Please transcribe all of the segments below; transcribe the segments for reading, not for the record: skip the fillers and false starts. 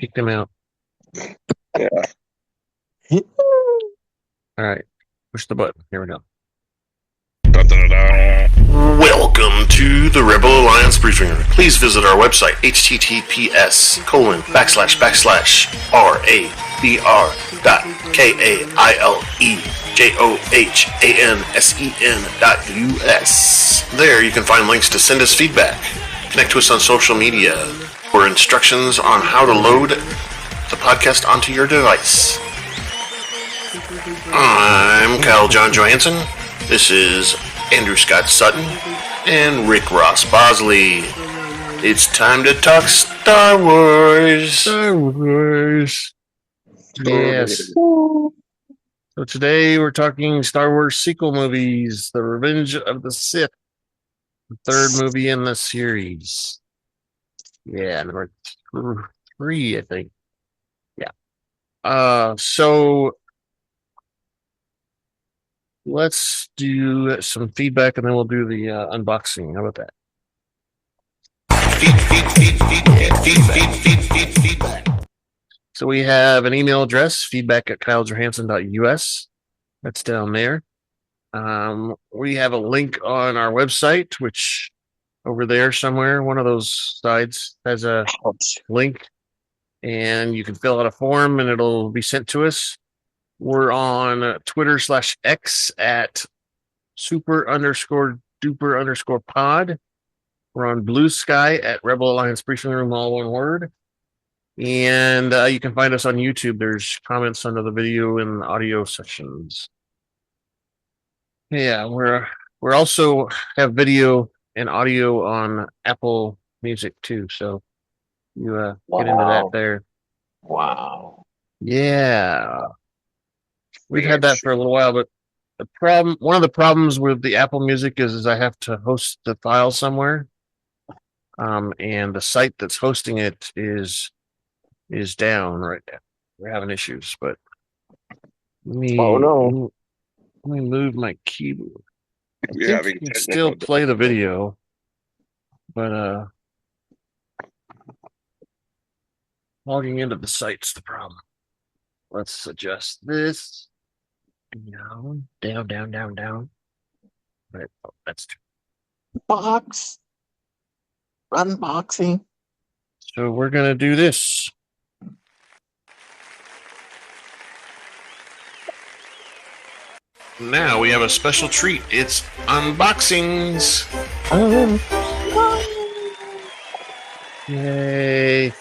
Kick them out. Yeah. All right. Push the button. Here we go. Da-da-da-da. Welcome to the Rebel Alliance Briefing Room. Please visit our website, https://rabr.kailejohansen.us. There you can find links to send us feedback, connect to us on social media, or instructions on how to load the podcast onto your device. I'm Kyle John Johansson. This is Andrew Scott Sutton and Rick Ross Bosley. It's time to talk Star Wars. Star Wars. Yes. So today we're talking Star Wars sequel movies, The Revenge of the Sith, the third movie in the series. Yeah, number 3, I think. Yeah. So let's do some feedback and then we'll do the unboxing. How about that? Feedback. So we have an email address, feedback@kylejohansson.us. That's down there. We have a link on our website, which over there somewhere, one of those sides has a link, and you can fill out a form and it'll be sent to us. We're on Twitter/X at super_duper_pod. We're on Blue Sky at Rebel Alliance Briefing Room, all one word. And you can find us on YouTube. There's comments under the video and audio sections. Yeah, we're also have video and audio on Apple Music too. So you get into that there. Wow. Yeah. We've had that for a little while, but one of the problems with the Apple Music is I have to host the file somewhere. And the site that's hosting it is down right now. We're having issues, but let me move my keyboard. I think you can still play the video, but logging into the site's the problem. Let's adjust this. Down. Right. Oh, that's too. Box. Unboxing. So we're gonna do this. Now we have a special treat. It's unboxings. Yay.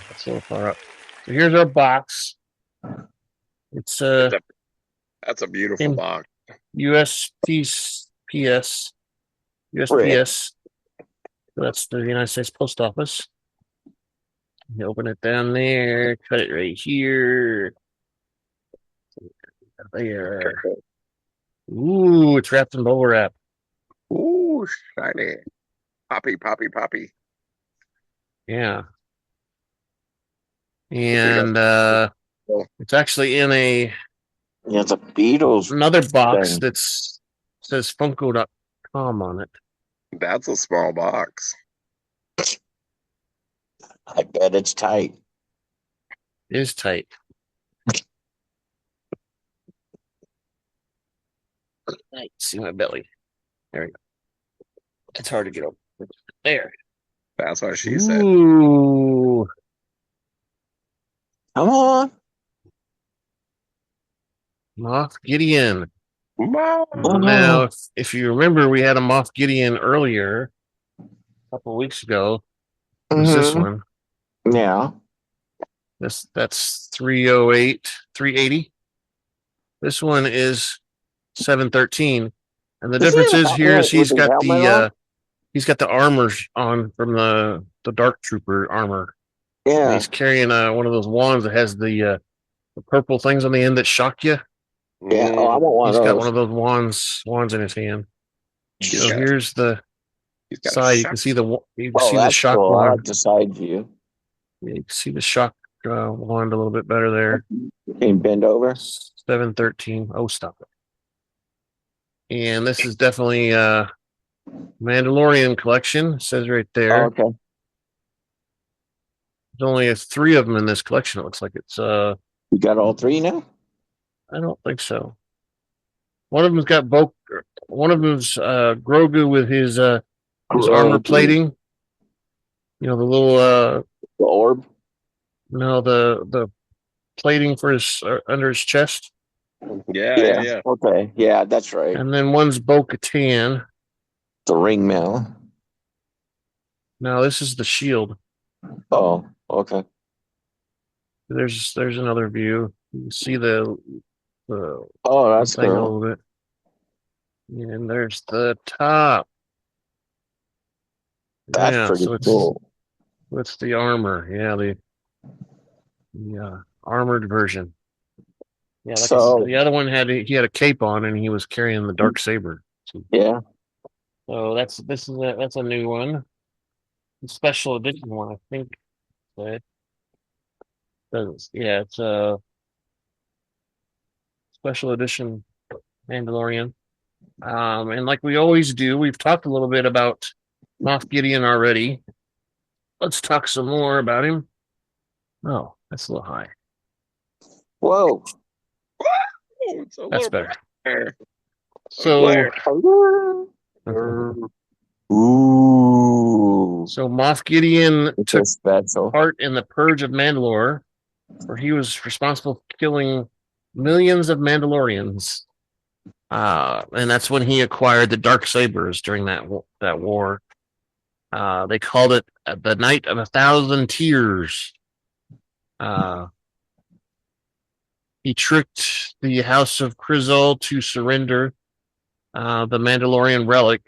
That's a little far up. So here's our box. It's that's a beautiful box. USPS. So that's the United States Post Office. You open it down there, cut it right here. There. Ooh, it's wrapped in bubble wrap. Ooh, shiny. Poppy. Yeah. And it's actually in it's a Beatles another box that says Funko.com on it. That's a small box. I bet it's tight. It is tight. I see my belly. There we go. It's hard to get over. There. That's what she said. Ooh. Come on. Moff Gideon. Wow. Now, if you remember, we had a Moff Gideon earlier, a couple of weeks ago. Was this one? Yeah. That's 380. This one is 713. And the difference is here is he's got the armor on from the Dark Trooper armor. Yeah. And he's carrying one of those wands that has the purple things on the end that shock you. Yeah, I want one. He's got one of those wands in his hand. So here's the side. You can see the shock cool. wand. I like the side view. Yeah, you can see the shock wand a little bit better there. Can you bend over? 713. Oh, stop it. And this is definitely Mandalorian collection. It says right there. Oh, okay. There's only 3 of them in this collection. It looks like it's. You got all 3 now? I don't think so. One of them's got one of them's Grogu with his armor plating. You know, the little the orb. No, the plating for his under his chest. Yeah. Okay, yeah, that's right. And then one's Bo-Katan. The ring mail. No, this is the shield. Oh, okay. There's another view. You can see the that's thing a cool. little bit. And there's the top. That's pretty cool. It's the armor. Yeah, the armored version. Yeah, like the other one had a cape on and he was carrying the dark saber. Yeah. So that's a new one. The special edition one, I think. It's a special edition Mandalorian. And like we always do, we've talked a little bit about Moff Gideon already. Let's talk some more about him. Oh, that's a little high. Whoa. That's better. Higher. So, ooh. So Moff Gideon took special part in the Purge of Mandalore, where he was responsible for killing millions of Mandalorians. And that's when he acquired the dark sabers during that war. They called it the Night of 1,000 Tears. He tricked the House of Kryzal to surrender the Mandalorian relic,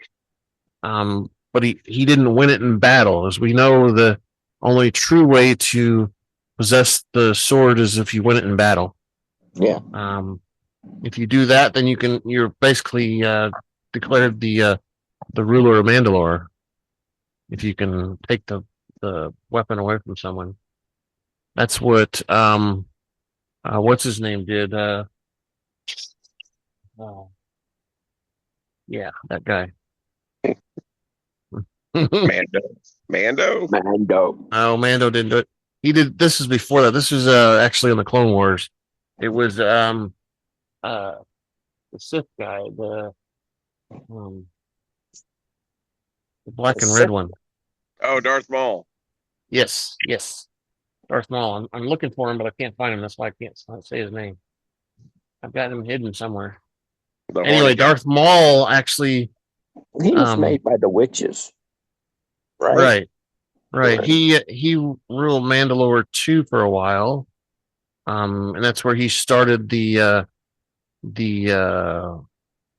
but he didn't win it in battle. As we know, the only true way to possess the sword is if you win it in battle. Yeah. If you do that, then you're basically declared the ruler of Mandalore. If you can take the weapon away from someone, that's what what's his name did. Yeah, that guy. Mando. Oh, Mando didn't do it. He did. This is before that. This was actually in the Clone Wars. It was the Sith guy, the black and red one. Oh, Darth Maul. Yes, Darth Maul. I'm looking for him, but I can't find him. That's why I can't say his name. I've got him hidden somewhere. Anyway, Darth Maul actually. He was made by the witches, right? Right. He ruled Mandalore 2 for a while, and that's where he started the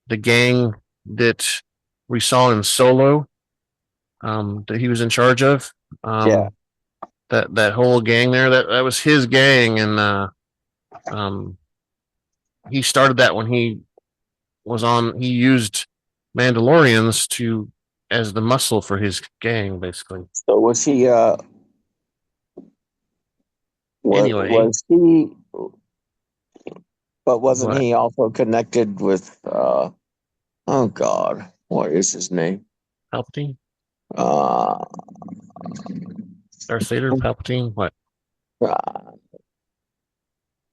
gang that we saw in Solo, that he was in charge of. That whole gang there, that was his gang, and he started that when he used Mandalorians as the muscle for his gang, basically. So was he anyway, was he, but wasn't he also connected with oh god, what is his name? Palpatine? Darth Vader, Palpatine, what?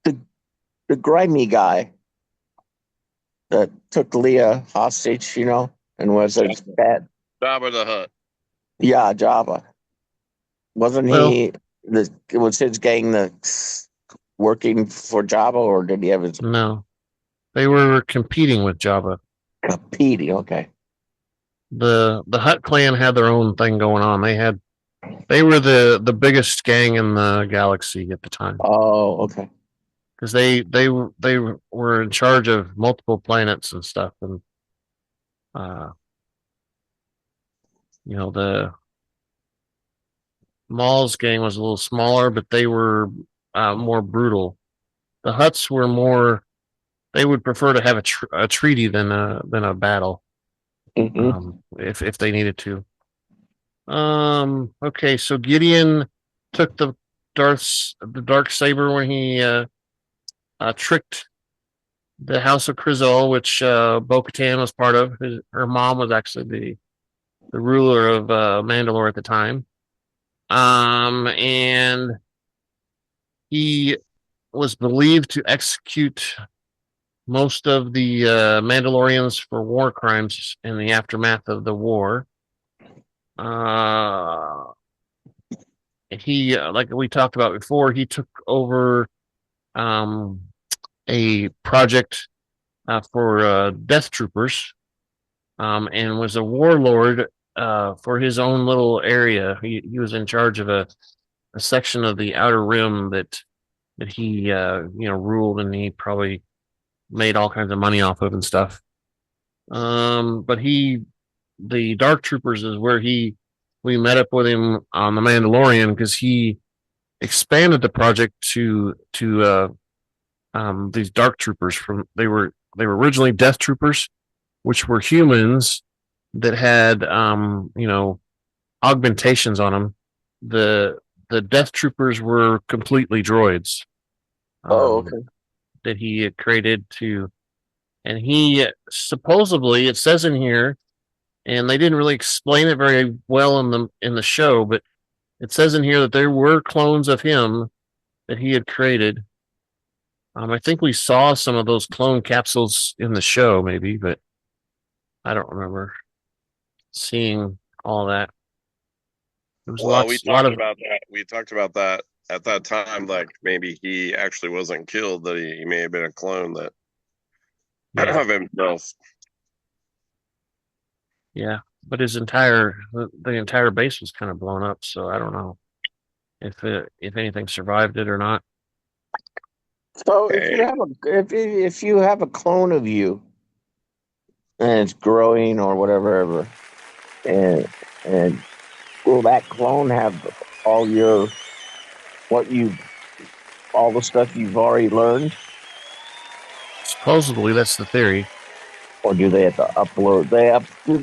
The grimy guy that took Leia hostage, and was a bad. Jabba the Hutt. Yeah, Jabba. Wasn't he? It was his gang that working for Jabba, or did he have his? No, they were competing with Jabba. Competing, okay. The Hutt clan had their own thing going on. They were the biggest gang in the galaxy at the time. Oh, okay. Because they were in charge of multiple planets and stuff, and the Maul's gang was a little smaller, but they were more brutal. The Hutts were more. They would prefer to have a treaty than a battle, if they needed to. Okay, so Gideon took the dark saber when he tricked the House of Kryzal, which Bo-Katan was part of. Her mom was actually the ruler of Mandalore at the time. And he was believed to execute most of the Mandalorians for war crimes in the aftermath of the war. He, like we talked about before, he took over a project for Death Troopers, and was a warlord for his own little area. He was in charge of a section of the Outer Rim that he ruled, and he probably made all kinds of money off of and stuff. But the Dark Troopers is where we met up with him on the Mandalorian, because he expanded the project to these Dark Troopers. They were originally Death Troopers, which were humans that had augmentations on them. The Death Troopers were completely droids. Okay. That he had created and he supposedly, it says in here, and they didn't really explain it very well in the show, but it says in here that there were clones of him that he had created. I think we saw some of those clone capsules in the show, maybe, but I don't remember seeing all that. There was Well, we talked about that. We talked about that at that time. Like maybe he actually wasn't killed; that he may have been a clone that of himself. Yeah, but the entire base was kind of blown up. So I don't know if anything survived it or not. So if you have a clone of you, and it's growing or whatever, and will that clone have all the stuff you've already learned? Supposedly, that's the theory. Or do they have to upload? Do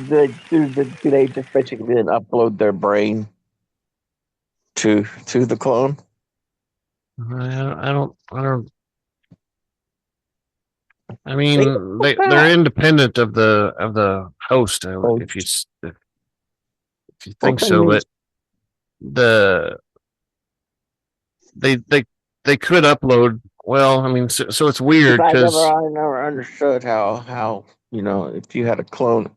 they just basically then upload their brain to the clone? I don't. I mean, they're independent of the host. If you think so, but they could upload. Well, I mean, so it's weird because I never understood how if you had a clone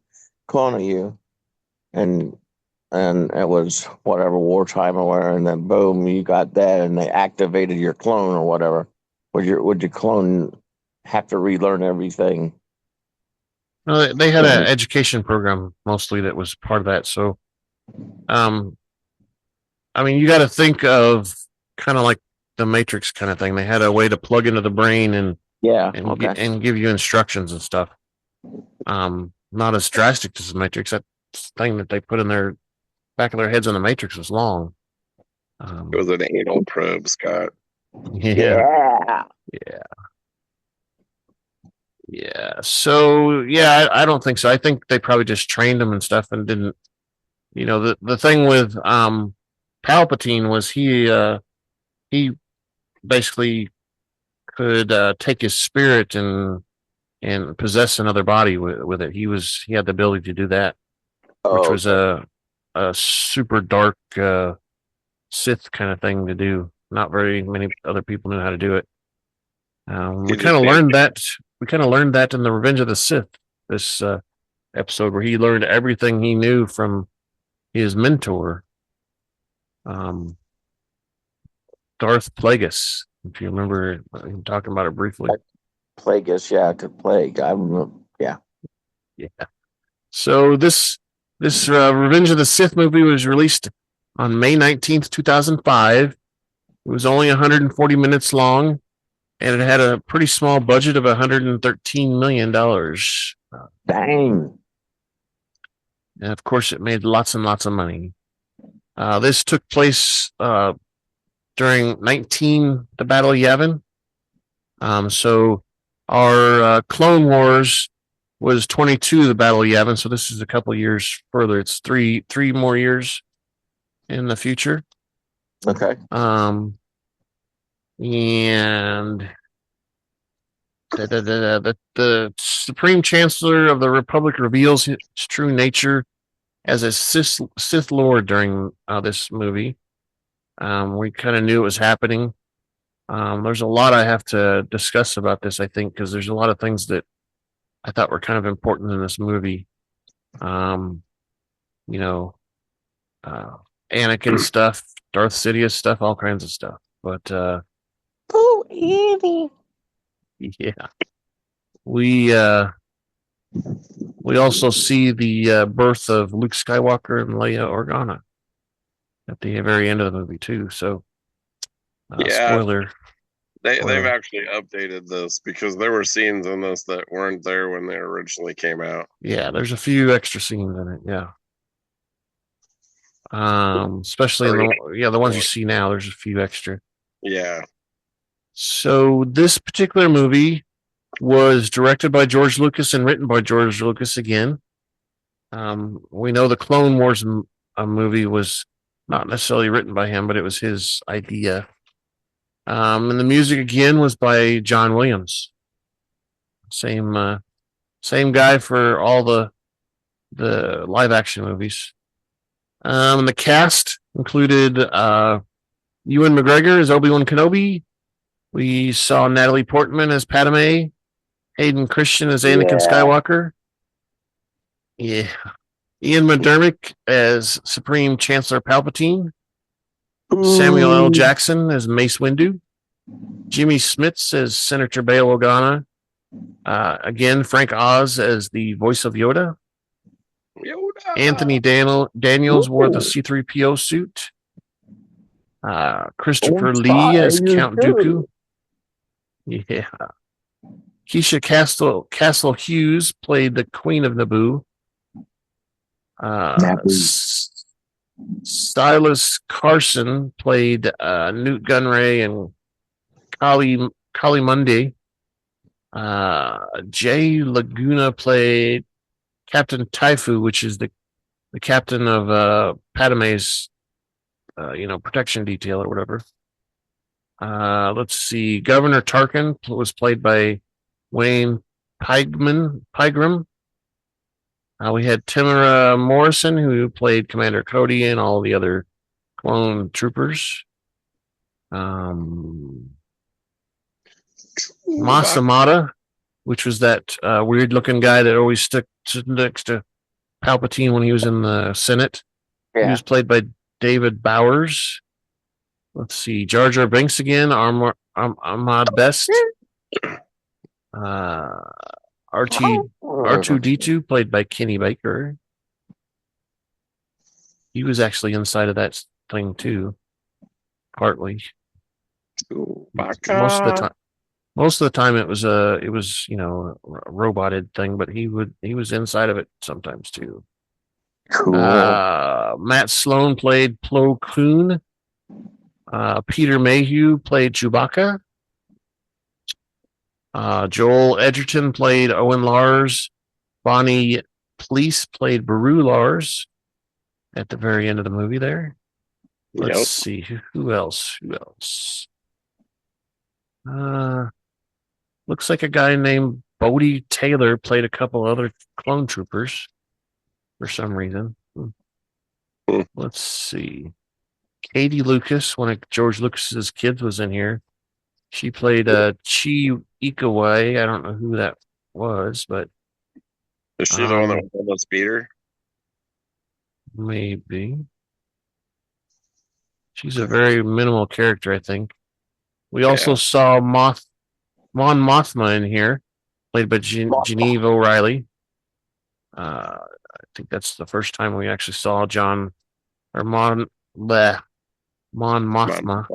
of you, and it was whatever wartime or whatever, and then boom, you got that, and they activated your clone or whatever. Would your clone have to relearn everything? no, they had an education program mostly that was part of that. So, I mean, you got to think of kind of like the Matrix kind of thing. They had a way to plug into the brain and give you instructions and stuff. Not as drastic as the Matrix. That thing that they put in their back of their heads on the Matrix was long. It was an anal probe, Scott. Yeah. So I don't think so. I think they probably just trained him and stuff and didn't. The thing with Palpatine was he basically could take his spirit and possess another body with it. He had the ability to do that, which was a super dark Sith kind of thing to do. Not very many other people knew how to do it. We kind of learned that. We kind of learned that in the Revenge of the Sith, this episode where he learned everything he knew from his mentor, Darth Plagueis. If you remember him talking about it briefly. Plagueis, to plague. I remember, yeah. So this Revenge of the Sith movie was released on May 19th, 2005. It was only 140 minutes long, and it had a pretty small budget of $113 million. Dang. And of course, it made lots and lots of money. This took place during the Battle of Yavin. So our Clone Wars was 22, the Battle of Yavin. So this is a couple of years further. It's three more years in the future. Okay. And the Supreme Chancellor of the Republic reveals his true nature as a Sith Lord during this movie. We kind of knew it was happening. There's a lot I have to discuss about this, I think, because there's a lot of things that I thought were kind of important in this movie. You know, Anakin stuff, Darth Sidious stuff, all kinds of stuff. But Oh, Andy. yeah, we also see the birth of Luke Skywalker and Leia Organa at the very end of the movie too. So, spoiler. They've actually updated this because there were scenes in this that weren't there when they originally came out. Yeah, there's a few extra scenes in it. Yeah. Especially in the ones you see now. There's a few extra. Yeah. So this particular movie was directed by George Lucas and written by George Lucas again. We know the Clone Wars movie was not necessarily written by him, but it was his idea. And the music again was by John Williams. Same guy for all the live action movies. And the cast included Ewan McGregor as Obi-Wan Kenobi. We saw Natalie Portman as Padme, Hayden Christensen as Anakin Skywalker. Yeah. Ian McDiarmid as Supreme Chancellor Palpatine. Samuel L. Jackson as Mace Windu. Jimmy Smits as Senator Bail Organa. Again, Frank Oz as the voice of Yoda. Anthony Daniels wore the C3PO suit. Christopher Lee as Count Dooku. Yeah. Keisha Castle-Hughes played the Queen of Naboo. Silas Carson played Newt Gunray and Ki-Adi-Mundi. Jay Laguna played Captain Taifu, which is the captain of Padme's protection detail or whatever. Let's see. Governor Tarkin was played by Wayne Pygram. We had Tamara Morrison, who played Commander Cody and all the other clone troopers. Masamada, which was that weird-looking guy that always stood next to Palpatine when he was in the Senate. Yeah. He was played by David Bowers. Let's see. Jar Jar Binks again. Ahmad Best. R2D2 played by Kenny Baker. He was actually inside of that thing too, partly. Most of the time it was a roboted thing, but he was inside of it sometimes too. Cool. Matt Sloan played Plo Koon. Peter Mayhew played Chewbacca. Joel Edgerton played Owen Lars. Bonnie Please played Beru Lars at the very end of the movie there. Let's see. Who else? Looks like a guy named Bodie Taylor played a couple other clone troopers for some reason. Let's see. Katie Lucas, one of George Lucas's kids, was in here. She played Chi Ikawai. I don't know who that was, but is she the one that was on the speeder? Maybe. She's a very minimal character, I think. We also saw Mon Mothma in here, played by Genevieve O'Reilly. I think that's the first time we actually saw Mon Mothma.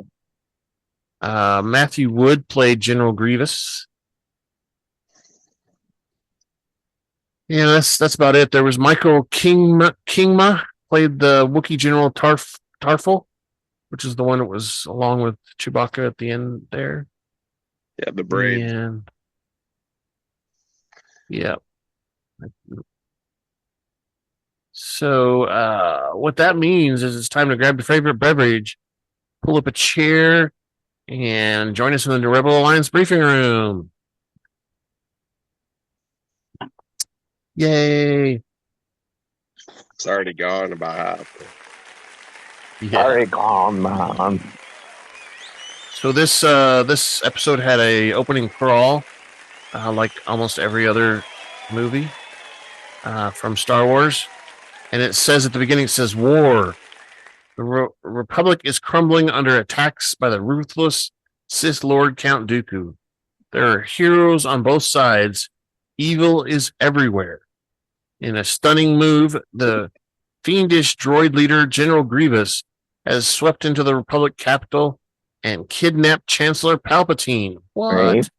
Matthew Wood played General Grievous. Yeah, that's about it. There was Michael Kingma played the Wookiee General Tarful, which is the one that was along with Chewbacca at the end there. Yeah, the braid. And yeah. So what that means is it's time to grab your favorite beverage, pull up a chair, and join us in the Rebel Alliance briefing room. Yay. It's already gone about half. Sorry, gone, man. So this episode had a opening crawl, like almost every other movie from Star Wars, and it says at the beginning, it says war. The Republic is crumbling under attacks by the ruthless Sith Lord Count Dooku. There are heroes on both sides. Evil is everywhere. In a stunning move, the fiendish droid leader General Grievous has swept into the Republic capital and kidnapped Chancellor Palpatine. What? Right.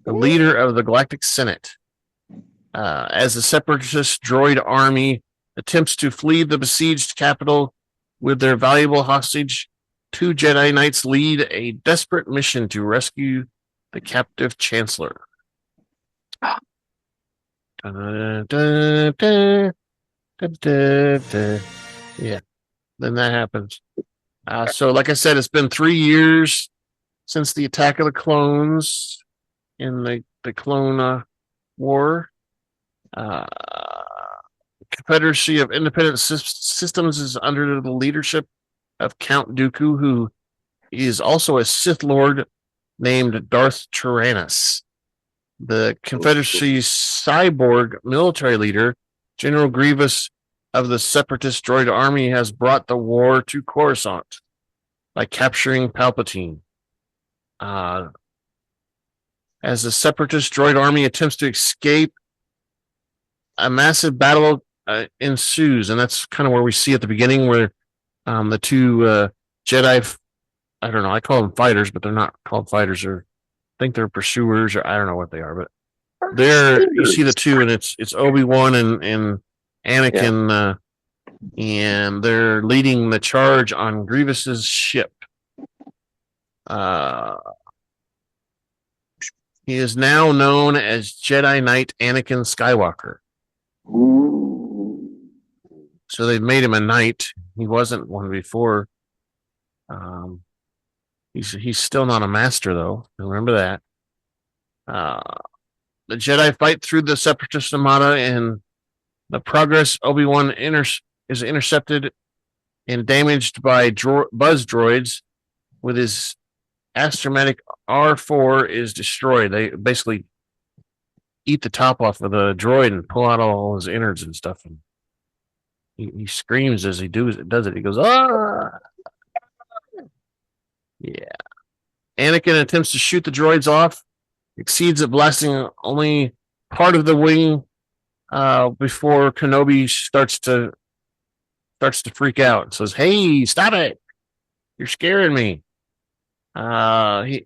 The leader of the Galactic Senate. As the separatist droid army attempts to flee the besieged capital with their valuable hostage, 2 Jedi Knights lead a desperate mission to rescue the captive Chancellor. Yeah, then that happens. So, like I said, it's been 3 years since the attack of the clones in the Clone War. Confederacy of Independent Systems is under the leadership of Count Dooku, who is also a Sith Lord named Darth Tyranus. The Confederacy's cyborg military leader, General Grievous of the Separatist droid army, has brought the war to Coruscant by capturing Palpatine. As the Separatist droid army attempts to escape, a massive battle ensues, and that's kind of where we see at the beginning where the 2 Jedi, I don't know, I call them fighters, but they're not called fighters, or I think they're pursuers, or I don't know what they are, but you see the 2, and it's Obi-Wan and Anakin, and they're leading the charge on Grievous's ship. He is now known as Jedi Knight Anakin Skywalker. So they've made him a knight. He wasn't one before. He's still not a master, though. Remember that. The Jedi fight through the Separatist Armada, and the progress Obi-Wan is intercepted and damaged by buzz droids. With his astromatic R4 is destroyed. They basically eat the top off of the droid and pull out all his innards and stuff. And he screams as he does it. He goes, "Ah!" Yeah. Anakin attempts to shoot the droids off, exceeds at blasting only part of the wing before Kenobi starts to freak out and says, "Hey, stop it! You're scaring me."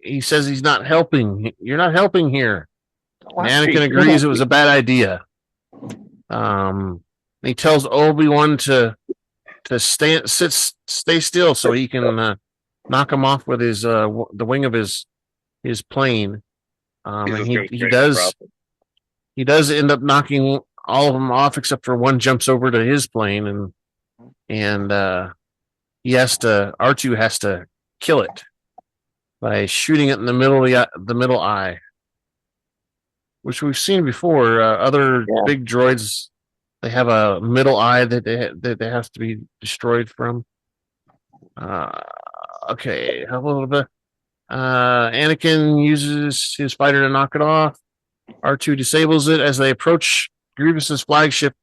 He says he's not helping. You're not helping here. And Anakin agrees it was a bad idea. He tells Obi-Wan to stay still so he can knock him off with his the wing of his plane. And he does end up knocking all of them off except for one jumps over to his plane, and R2 has to kill it by shooting it in the middle eye, which we've seen before. Other big droids, they have a middle eye that they have to be destroyed from. Okay, a little bit. Anakin uses his fighter to knock it off. R2 disables it as they approach Grievous's flagship.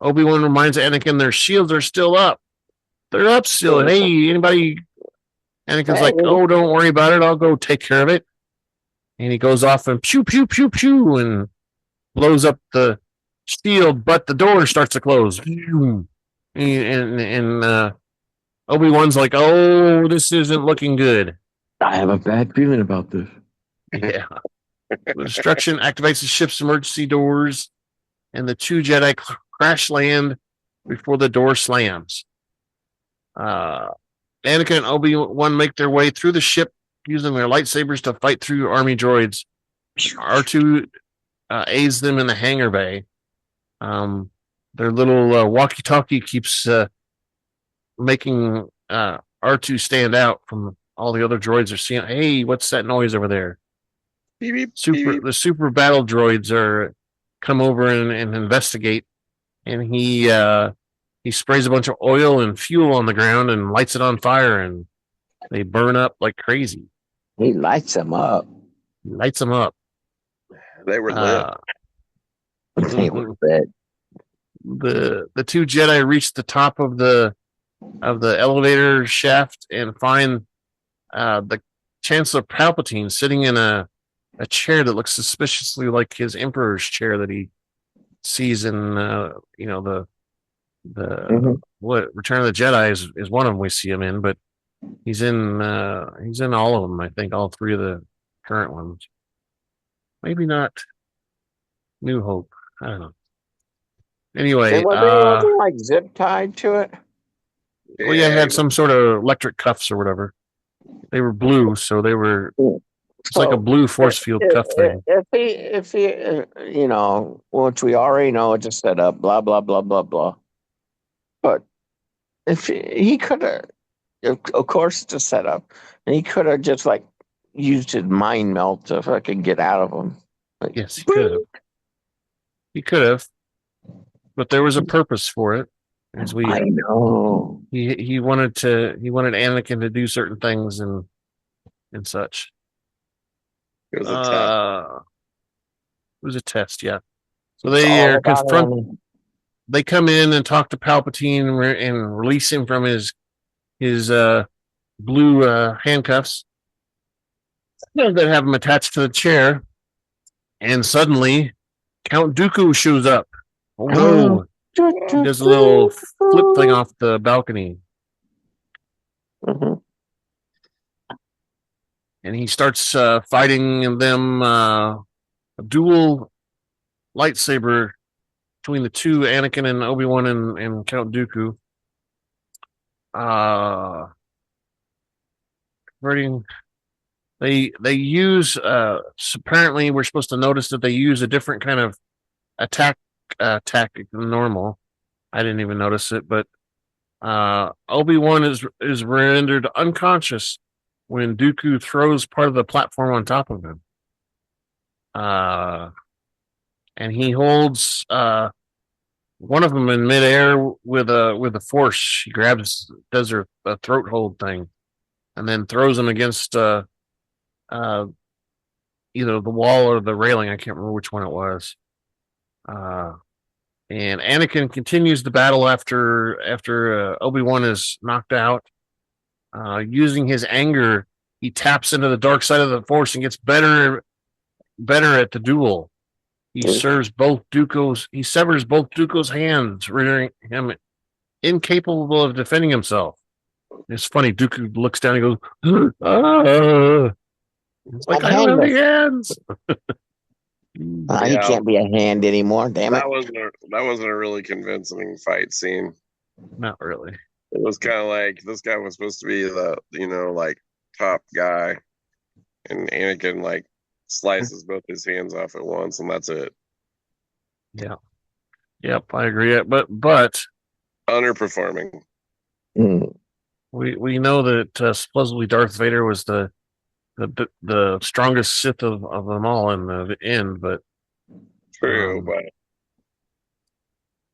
Obi-Wan reminds Anakin their shields are still up. They're up still. Hey, anybody? Anakin's like, "Oh, don't worry about it. I'll go take care of it." And he goes off and pew, pew, pew, pew, and blows up the shield, but the door starts to close. And Obi-Wan's like, "Oh, this isn't looking good. I have a bad feeling about this." Yeah. The destruction activates the ship's emergency doors, and the 2 Jedi crash land before the door slams. Anakin and Obi-Wan make their way through the ship using their lightsabers to fight through army droids. R2 aids them in the hangar bay. Their little walkie-talkie keeps making R2 stand out from all the other droids are seeing. Hey, what's that noise over there? Beep, beep, The super battle droids come over and investigate, and he he sprays a bunch of oil and fuel on the ground and lights it on fire, and they burn up like crazy. He lights them up. He lights them up. They were lit. They were lit. The two Jedi reach the top of the elevator shaft and find the Chancellor Palpatine sitting in a chair that looks suspiciously like his Emperor's chair that he sees in the what Return of the Jedi is one of them we see him in, but he's in all of them. I think all three of the current ones. Maybe not New Hope. I don't know. Anyway, was anything like zip tied to it? Well, yeah, it had some sort of electric cuffs or whatever. They were blue, so they were. It's like a blue force field cuff thing. If he, which we already know it's a setup, blah blah blah blah blah. But if he could have, of course, it's a setup, and he could have just like used his mind melt to fucking get out of him. Like, yes, he could have. He could have, but there was a purpose for it. I know. He wanted Anakin to do certain things and such. It was a test. It was a test, yeah. So they they come in and talk to Palpatine and release him from his blue handcuffs. They have him attached to the chair, and suddenly Count Dooku shows up. Oh no! He does a little flip thing off the balcony. Mm-hmm. And he starts fighting them a dual lightsaber between the two, Anakin and Obi-Wan and Count Dooku. They use apparently we're supposed to notice that they use a different kind of attack tactic than normal. I didn't even notice it, but Obi-Wan is rendered unconscious when Dooku throws part of the platform on top of him. And he holds one of them in midair with a force. He does a throat hold thing, and then throws him against either the wall or the railing. I can't remember which one it was. And Anakin continues the battle after Obi-Wan is knocked out. Using his anger, he taps into the dark side of the Force and gets better at the duel. He severs both Dooku's hands, rendering him incapable of defending himself. It's funny. Dooku looks down and goes, "Ah!" It's like, I don't have any hands. He can't be a hand anymore. Damn it! That wasn't a really convincing fight scene. Not really. It was kind of like this guy was supposed to be the top guy, and Anakin slices both his hands off at once, and that's it. Yeah. Yep, I agree. But underperforming. We know that supposedly Darth Vader was the strongest Sith of them all in the end, but true. But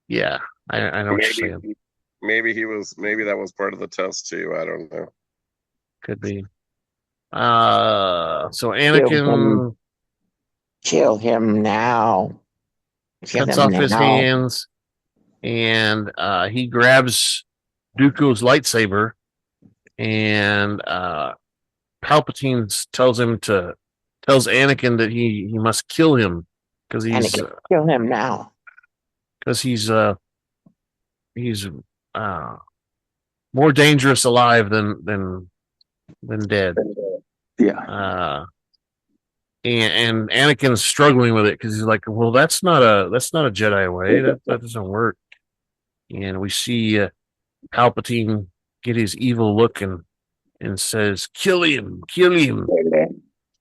yeah, I know what you're saying. Maybe that was part of the test too. I don't know. Could be. So Anakin kill him now. Cuts off his hands, and he grabs Dooku's lightsaber, and Palpatine tells Anakin that he must kill him because kill him now because he's more dangerous alive than dead. Yeah. And Anakin's struggling with it because he's like, well, that's not a Jedi way. That doesn't work. And we see Palpatine get his evil look and says, "Kill him! Kill him!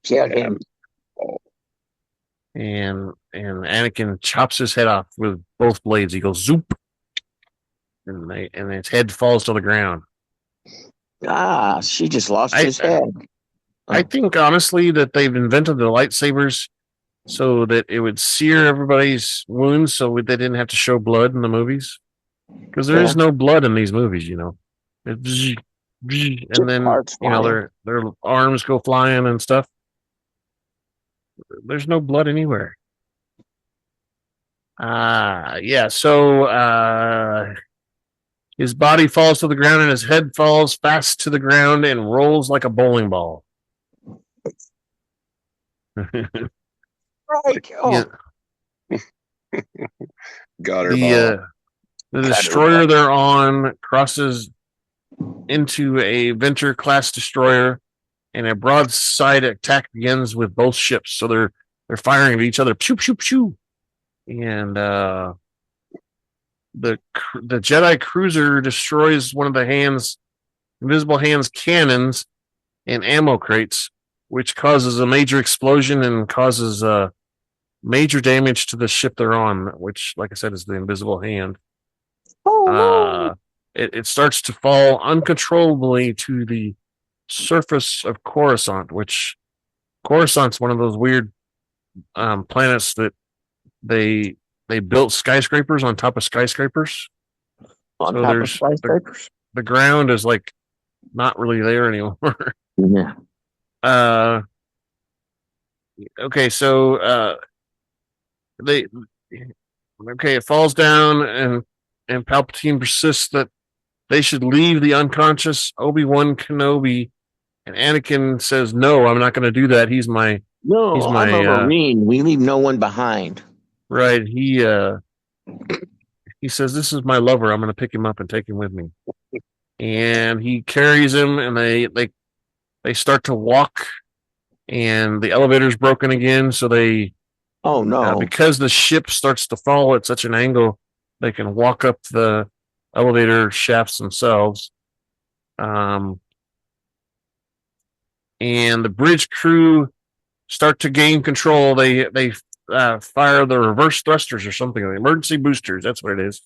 Kill him!" And Anakin chops his head off with both blades. He goes zoop, and his head falls to the ground. She just lost his head. I think honestly that they've invented the lightsabers so that it would sear everybody's wounds, so they didn't have to show blood in the movies. because there is no blood in these movies. And then Parts flying. their arms go flying and stuff. There's no blood anywhere. Yeah. So his body falls to the ground and his head falls fast to the ground and rolls like a bowling ball. Right. Yeah. Got her ball. The destroyer they're on crosses into a Venture class destroyer, and a broadside attack begins with both ships. So they're firing at each other, pew pew pew, and the Jedi cruiser destroys one of the invisible hands cannons and ammo crates, which causes a major explosion and causes major damage to the ship they're on, which, like I said, is the invisible hand. It starts to fall uncontrollably to the surface of Coruscant, which Coruscant's one of those weird planets that they built skyscrapers on top of skyscrapers. On top of skyscrapers? The ground is like not really there anymore. Yeah. Okay, so it falls down, and Palpatine persists that they should leave the unconscious Obi-Wan Kenobi, and Anakin says, "No, I'm not going to do that. I'm a Marine. We leave no one behind." Right. He says, "This is my lover. I'm going to pick him up and take him with me." And he carries him, and they start to walk, and the elevator's broken again. So oh no! Because the ship starts to fall at such an angle, they can walk up the elevator shafts themselves. And the bridge crew start to gain control. They fire the reverse thrusters or something, the emergency boosters. That's what it is.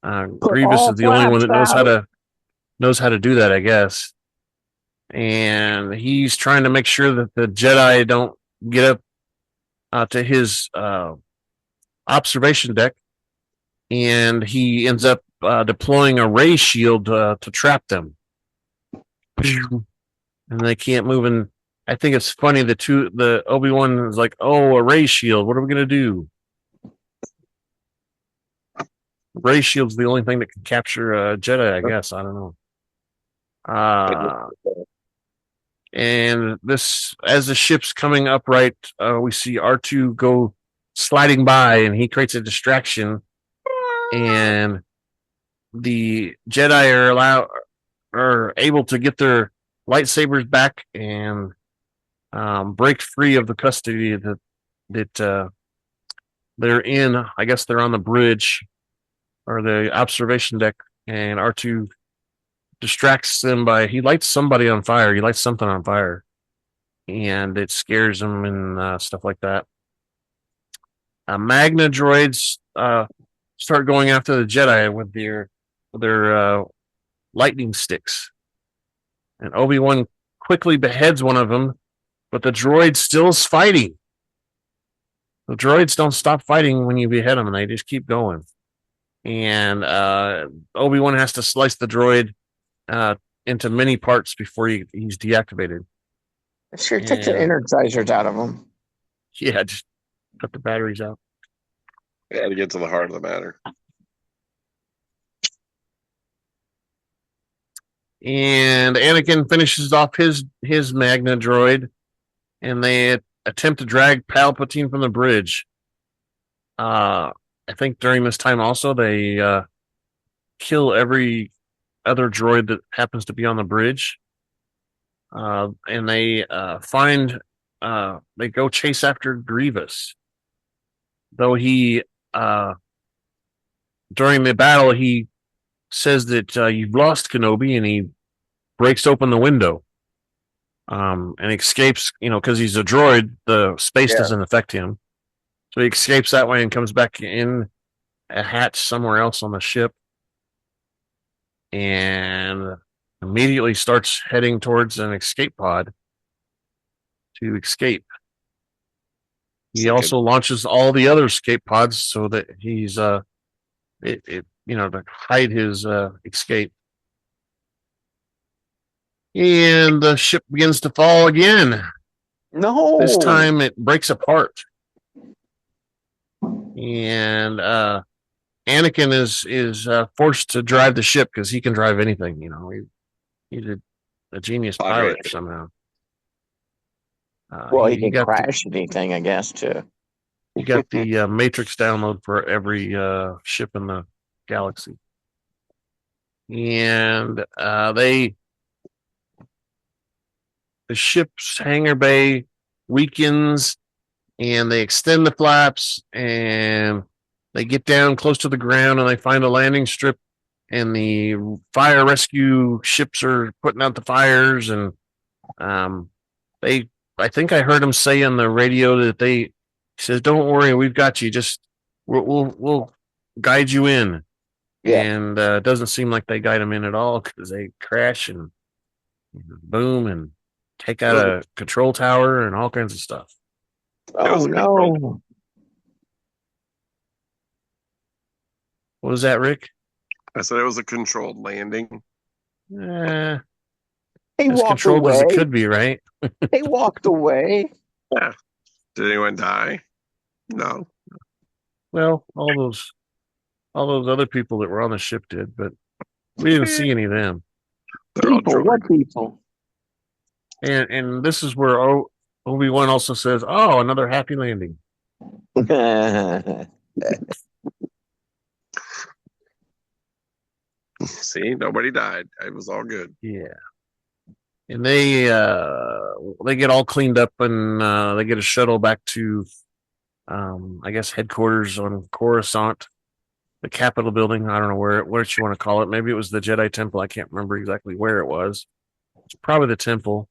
Grievous is the only one that knows how to do that, I guess. And he's trying to make sure that the Jedi don't get up to his observation deck, and he ends up deploying a ray shield to trap them. And they can't move. And I think it's funny, the Obi-Wan is like, "Oh, a ray shield. What are we gonna do?" Ray shield's the only thing that can capture a Jedi, I guess. I don't know. And this, as the ship's coming upright, we see R2 go sliding by, and he creates a distraction, and the Jedi are able to get their lightsabers back and break free of the custody that they're in. I guess they're on the bridge or the observation deck, and R2 distracts them he lights somebody on fire. He lights something on fire, and it scares them and stuff like that. Magna droids start going after the Jedi with their lightning sticks, and Obi-Wan quickly beheads one of them, but the droid still's fighting. The droids don't stop fighting when you behead them, and they just keep going. And Obi-Wan has to slice the droid into many parts before he's deactivated. It sure takes the energizers out of them. Yeah, just cut the batteries out. Yeah, to get to the heart of the matter. And Anakin finishes off his Magna droid, and they attempt to drag Palpatine from the bridge. I think during this time also they kill every other droid that happens to be on the bridge, and they they go chase after Grievous. Though he during the battle he says that you've lost Kenobi, and he breaks open the window and escapes, because he's a droid, the space doesn't affect him, so he escapes that way and comes back in a hatch somewhere else on the ship, and immediately starts heading towards an escape pod to escape. He also launches all the other escape pods so that he's to hide his escape. And the ship begins to fall again. No. This time it breaks apart. And Anakin is forced to drive the ship because he can drive anything. He's a genius pilot somehow. Well, he can crash anything, I guess, too. He got the Matrix download for every ship in the galaxy. And the ship's hangar bay weakens, and they extend the flaps, and they get down close to the ground, and they find a landing strip, and the fire rescue ships are putting out the fires, and I think I heard him say on the radio that he says, "Don't worry, we've got you. Just we'll guide you in." Yeah. And it doesn't seem like they guide him in at all, because they crash and boom and take out a control tower and all kinds of stuff. Oh no! What was that, Rick? I said it was a controlled landing. He As walked controlled away. as it could be, right? He walked away. Yeah. Did anyone die? No. Well, all those other people that were on the ship did, but we didn't see any of them. What people? And this is where Obi-Wan also says, "Oh, another happy landing." See, nobody died. It was all good. Yeah. And they get all cleaned up, and they get a shuttle back to I guess headquarters on Coruscant, the Capitol building. I don't know what you want to call it. Maybe it was the Jedi Temple. I can't remember exactly where it was. It's probably the temple.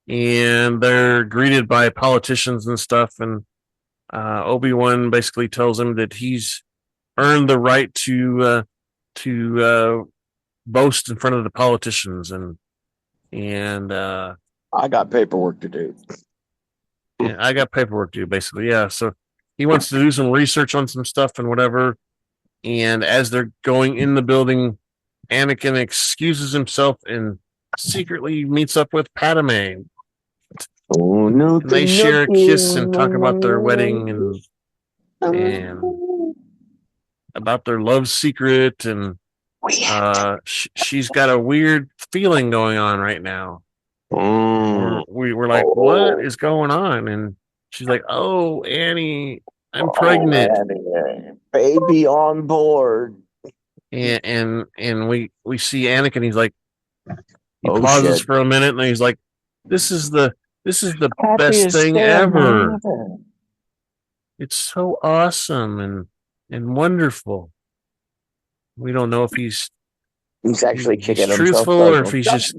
And they're greeted by politicians and stuff, and Obi-Wan basically tells him that he's earned the right to boast in front of the politicians, and I got paperwork to do. Yeah, I got paperwork to do, basically. Yeah, so he wants to do some research on some stuff and whatever. And as they're going in the building, Anakin excuses himself and secretly meets up with Padme. Oh no! And they share a kiss and talk about their wedding and about their love secret, and she's got a weird feeling going on right now. We were like, "What is going on?" And she's like, "Oh, Annie, I'm pregnant." Annie, baby on board. And we see Anakin. He's like, he pauses for a minute, and he's like, "This is the best thing ever. It's so awesome and wonderful." We don't know if he's actually kicking truthful himself, or if he's just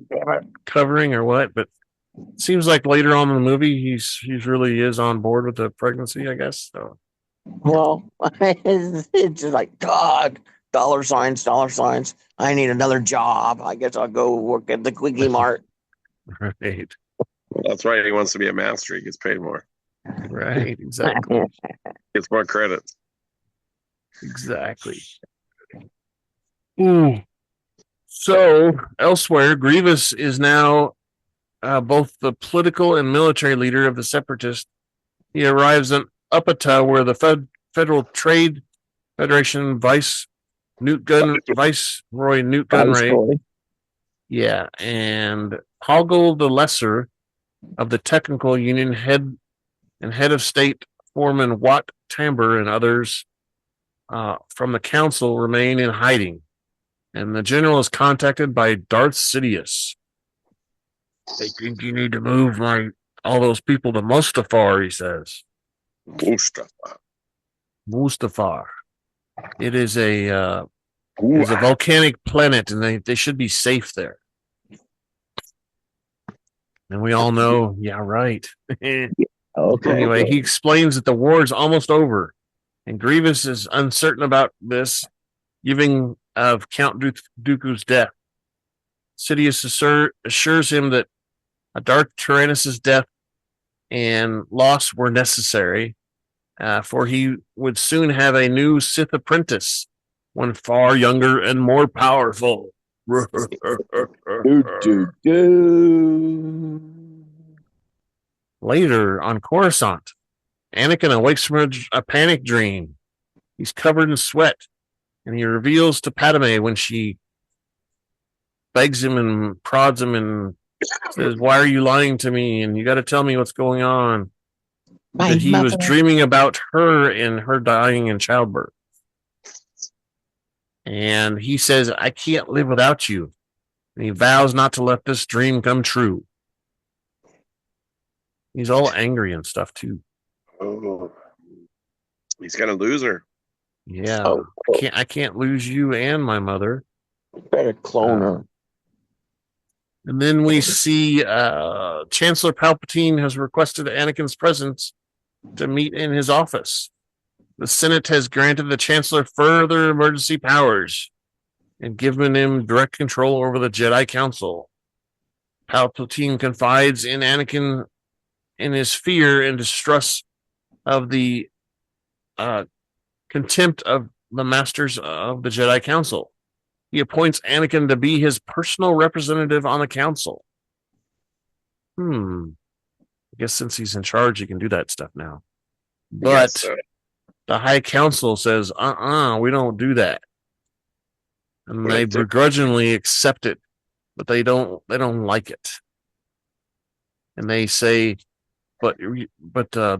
covering or what, but it seems like later on in the movie he's really is on board with the pregnancy, I guess. So. Well, it's just like, God, dollar signs. I need another job. I guess I'll go work at the Quickie Mart. Right. Well, that's right. He wants to be a master. He gets paid more. Right. Exactly. Gets more credits. Exactly. So elsewhere, Grievous is now both the political and military leader of the Separatists. He arrives in Upata, where the Federal Trade Federation Viceroy Newt Gunray. Yeah, and Hoggle the Lesser of the Technical Union head of state Foreman Wat Tambor and others from the council remain in hiding. And the general is contacted by Darth Sidious. "I think you need to move all those people to Mustafar," he says. Mustafar. It is a volcanic planet, and they should be safe there. And we all know, yeah, right. Okay. Anyway, he explains that the war is almost over, and Grievous is uncertain about this, giving of Count Dooku's death. Sidious assures him that a Darth Tyranus' death and loss were necessary, for he would soon have a new Sith apprentice one far younger and more powerful. Later on Coruscant, Anakin awakes from a panic dream. He's covered in sweat, and he reveals to Padme when she begs him and prods him and says, "Why are you lying to me? And you got to tell me what's going on." That he was dreaming about her and her dying in childbirth. And he says, "I can't live without you." And he vows not to let this dream come true. He's all angry and stuff too. Oh, he's gonna lose her. Yeah, I can't lose you and my mother. Better clone her. And then we see Chancellor Palpatine has requested Anakin's presence to meet in his office. The Senate has granted the Chancellor further emergency powers and given him direct control over the Jedi Council. Palpatine confides in Anakin in his fear and distrust of the contempt of the masters of the Jedi Council. He appoints Anakin to be his personal representative on the council. I guess since he's in charge, he can do that stuff now. But the High Council says, we don't do that. And they begrudgingly accept it, but they don't like it. And they say, but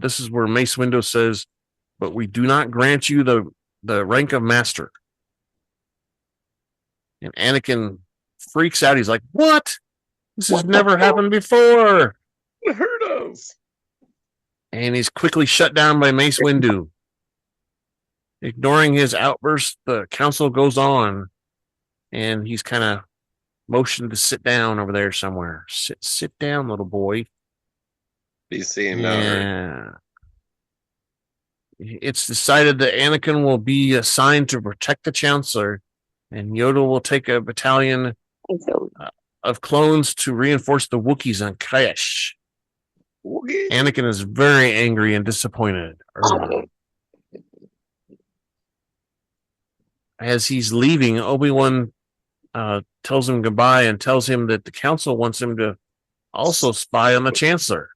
this is where Mace Windu says, "But we do not grant you the rank of master." And Anakin freaks out. He's like, "What? This has never happened before." Unheard of. And he's quickly shut down by Mace Windu. Ignoring his outburst, the council goes on, and he's kind of motioned to sit down over there somewhere. Sit down, little boy. He's seeing now. Yeah. It's decided that Anakin will be assigned to protect the Chancellor, and Yoda will take a battalion of clones to reinforce the Wookiees on Kashyyyk. Anakin is very angry and disappointed. As he's leaving, Obi-Wan tells him goodbye and tells him that the council wants him to also spy on the Chancellor.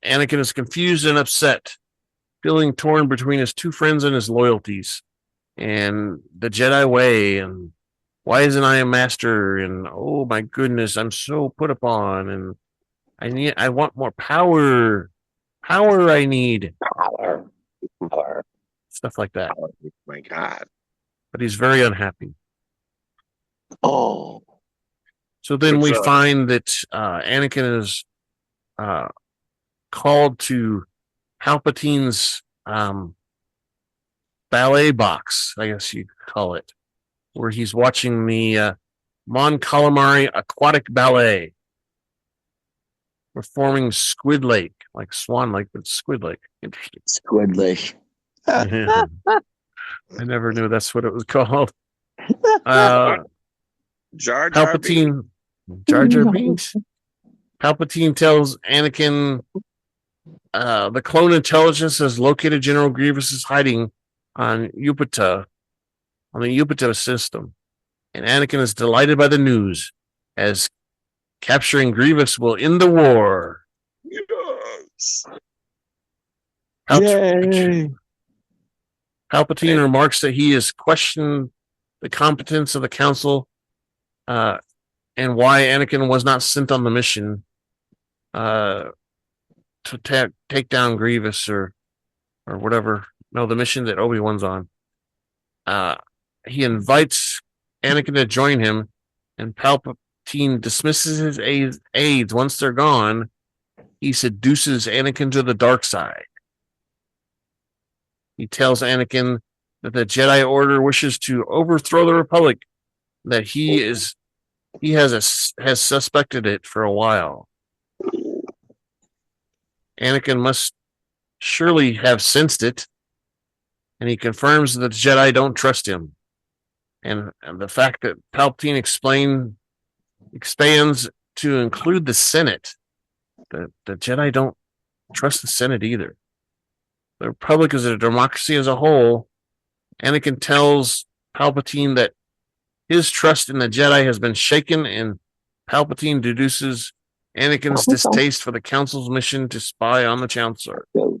Anakin is confused and upset, feeling torn between his two friends and his loyalties, and the Jedi way, and why isn't I a master? And oh my goodness, I'm so put upon, and I want more power. I need Power. stuff like that. Oh my God! But he's very unhappy. Oh. So then we find that Anakin is called to Palpatine's ballet box, I guess you could call it, where he's watching the Mon Calamari Aquatic Ballet, performing Squid Lake, like Swan Lake, but Squid Lake. Squid Lake. I never knew that's what it was called. Jar Jar Palpatine, Jar Jar Binks. Palpatine tells Anakin the clone intelligence has located General Grievous's hiding on Upata, on the Upata system. And Anakin is delighted by the news, as capturing Grievous will end the war. Yes. Palpatine remarks that he has questioned the competence of the council and why Anakin was not sent on the mission to take down Grievous or whatever. No, the mission that Obi-Wan's on. He invites Anakin to join him, and Palpatine dismisses his aides. Once they're gone, he seduces Anakin to the dark side. He tells Anakin that the Jedi Order wishes to overthrow the Republic, that he has suspected it for a while. Anakin must surely have sensed it, and he confirms that the Jedi don't trust him. And the fact that Palpatine expands to include the Senate, the Jedi don't trust the Senate either. The Republic is a democracy as a whole, Anakin tells Palpatine that his trust in the Jedi has been shaken, and Palpatine deduces Anakin's distaste for the Council's mission to spy on the Chancellor. So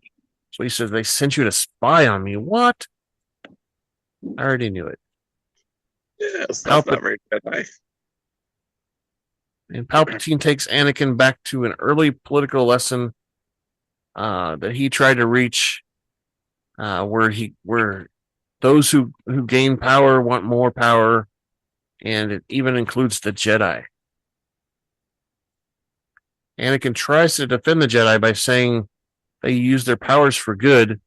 he says, they sent you to spy on me. What? I already knew it. Yeah, that's not very Jedi. And Palpatine takes Anakin back to an early political lesson that he tried to reach, where those who gain power want more power, and it even includes the Jedi. Anakin tries to defend the Jedi by saying they use their powers for good,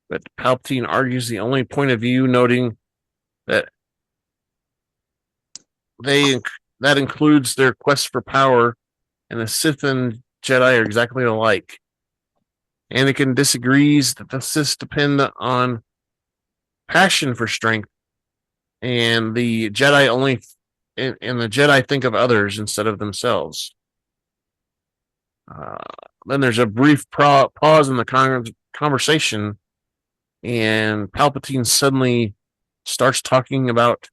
but Palpatine argues the only point of view, noting that that includes their quest for power, and the Sith and Jedi are exactly alike. Anakin disagrees that the Sith depend on passion for strength, and the Jedi think of others instead of themselves. Then there's a brief pause in the conversation, and Palpatine suddenly starts talking about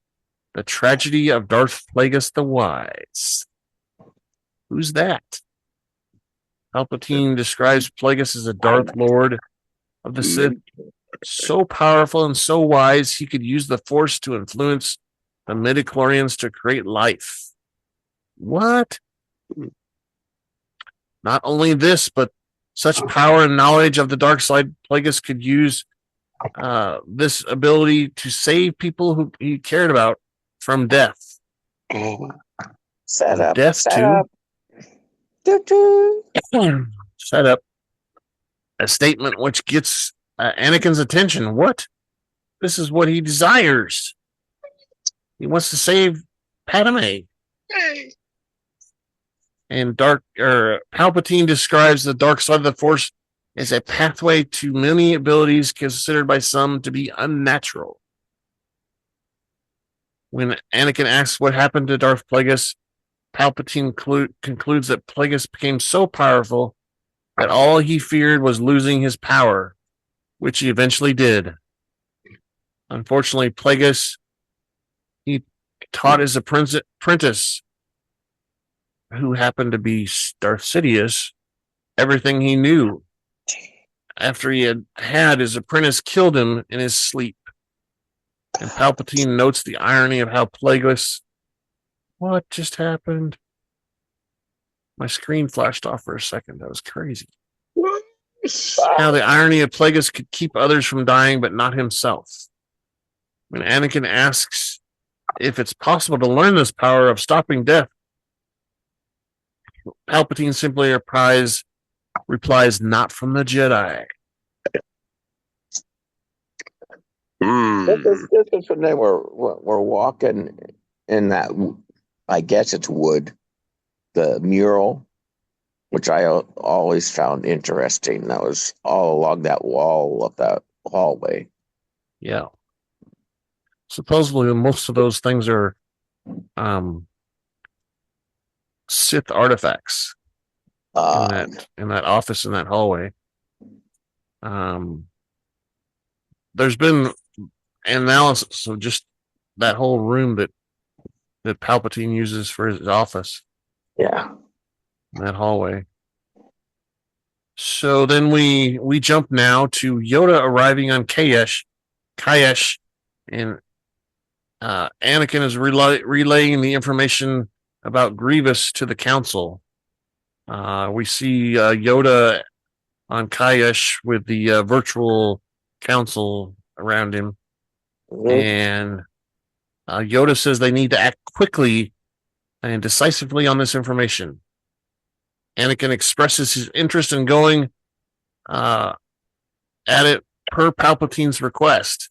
the tragedy of Darth Plagueis the Wise. Who's that? Palpatine describes Plagueis as a Darth Lord of the Sith, so powerful and so wise he could use the Force to influence the midichlorians to create life. What? Not only this, but such power and knowledge of the dark side, Plagueis could use this ability to save people who he cared about from death. Set up. Death set too. up. Doo-doo. Set up. A statement which gets Anakin's attention. What? This is what he desires. He wants to save Padme. And Palpatine describes the dark side of the Force as a pathway to many abilities considered by some to be unnatural. When Anakin asks what happened to Darth Plagueis, Palpatine concludes that Plagueis became so powerful that all he feared was losing his power, which he eventually did. Unfortunately, Plagueis, he taught his apprentice, who happened to be Darth Sidious, everything he knew. After he had his apprentice killed him in his sleep. And Palpatine notes the irony of how Plagueis... What just happened? My screen flashed off for a second. That was crazy. How the irony of Plagueis could keep others from dying, but not himself. When Anakin asks if it's possible to learn this power of stopping death, Palpatine simply replies, not from the Jedi. This is when they were walking in that, I guess it's wood, the mural, which I always found interesting. That was all along that wall of that hallway. Yeah. Supposedly, most of those things are Sith artifacts in that office, in that hallway. There's been analysis of just that whole room that Palpatine uses for his office. Yeah. In that hallway. So then we jump now to Yoda arriving on Kayesh, and Anakin is relaying the information about Grievous to the Council. We see Yoda on Kayesh with the virtual council around him. Mm-hmm. And Yoda says they need to act quickly and decisively on this information. Anakin expresses his interest in going at it per Palpatine's request.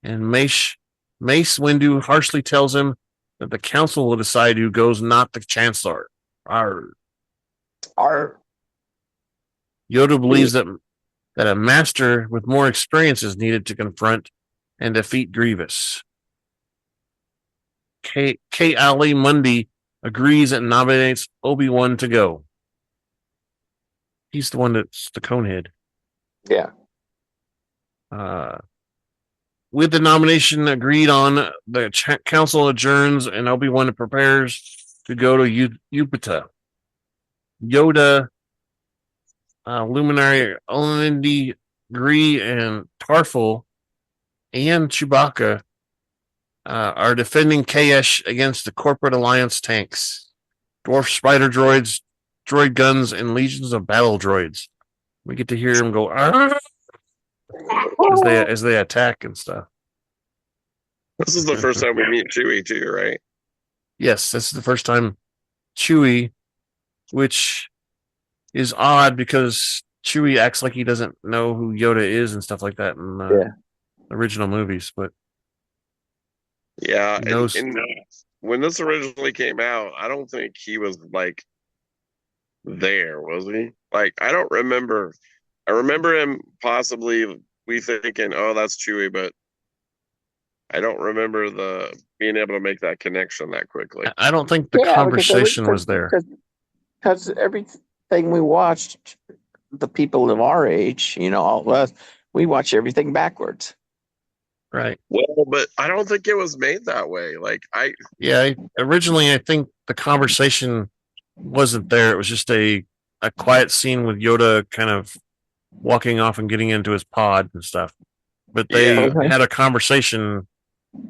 And Mace Windu harshly tells him that the council will decide who goes, not the Chancellor. Arr. Yoda believes that a master with more experience is needed to confront and defeat Grievous. Ki-Adi-Mundi agrees and nominates Obi-Wan to go. He's the one that's the conehead. Yeah. with the nomination agreed on, the council adjourns and Obi-Wan prepares to go to Upata. Yoda, Luminary, Olindi, Gree, and Tarful, and Chewbacca are defending Kaesh against the Corporate Alliance tanks, dwarf spider droids, droid guns, and legions of battle droids. We get to hear them go as they attack and stuff. This is the first time we meet Chewie too, right? Yes, this is the first time Chewie, which is odd because Chewie acts like he doesn't know who Yoda is and stuff like that in the original movies, but yeah, and when this originally came out, I don't think he was like there, was he? Like, I don't remember. I remember him possibly thinking, "Oh, that's Chewie," but I don't remember being able to make that connection that quickly. I don't think the conversation was there because everything we watched, the people of our age, all of us, we watch everything backwards. Right. Well, but I don't think it was made that way. Originally, I think the conversation wasn't there. It was just a quiet scene with Yoda kind of walking off and getting into his pod and stuff. But they had a conversation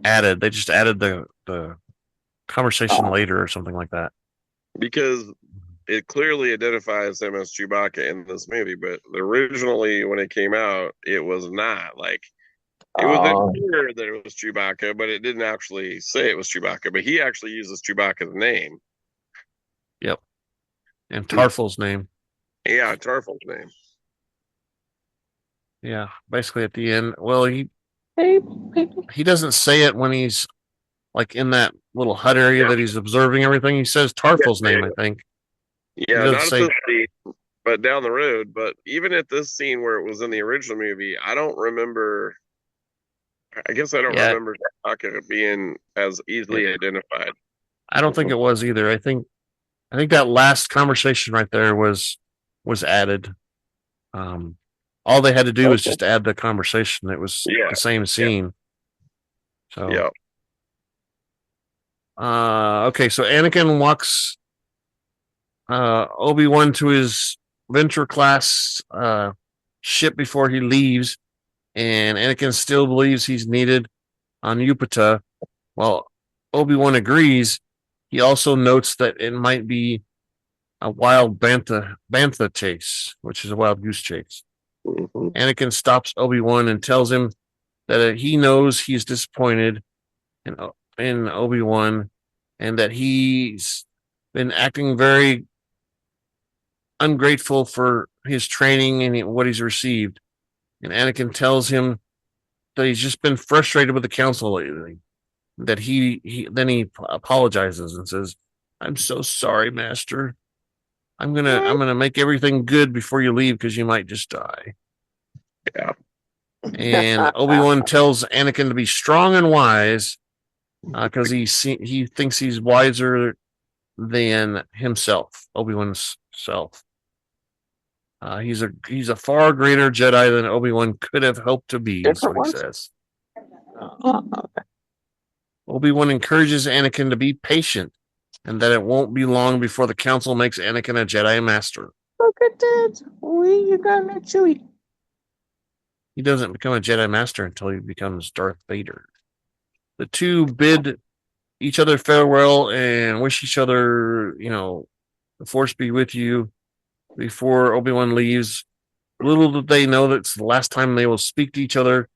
added. They just added the conversation later or something like that. Because it clearly identifies him as Chewbacca in this movie, but originally when it came out, it was not. Like, it was clear that it was Chewbacca, but it didn't actually say it was Chewbacca. But he actually uses Chewbacca's name. Yep. And Tarful's name. Yeah, Tarful's name. Yeah, basically at the end. Well, he doesn't say it when he's like in that little hut area that he's observing everything. He says Tarful's name, I think. Yeah, not at this scene, but down the road. But even at this scene where it was in the original movie, I don't remember. I guess I don't remember Chewbacca being as easily identified. I don't think it was either. I think that last conversation right there was added. All they had to do was just add the conversation. It was the same scene. So okay, so Anakin walks Obi-Wan to his Venture class ship before he leaves, and Anakin still believes he's needed on Upata. While Obi-Wan agrees, he also notes that it might be a wild bantha chase, which is a wild goose chase. Mm-hmm. Anakin stops Obi-Wan and tells him that he knows he's disappointed in Obi-Wan, and that he's been acting very ungrateful for his training and what he's received. And Anakin tells him that he's just been frustrated with the council lately. That he apologizes and says, "I'm so sorry, Master. I'm gonna make everything good before you leave because you might just die." Yeah. And Obi-Wan tells Anakin to be strong and wise because he thinks he's wiser than himself, Obi-Wan's self. He's a far greater Jedi than Obi-Wan could have hoped to be. That's what he says. Obi-Wan encourages Anakin to be patient, and that it won't be long before the council makes Anakin a Jedi Master. Look at that! You got me, Chewie. He doesn't become a Jedi Master until he becomes Darth Vader. The two bid each other farewell and wish each other, the Force be with you, before Obi-Wan leaves. Little did they know that it's the last time they will speak to each other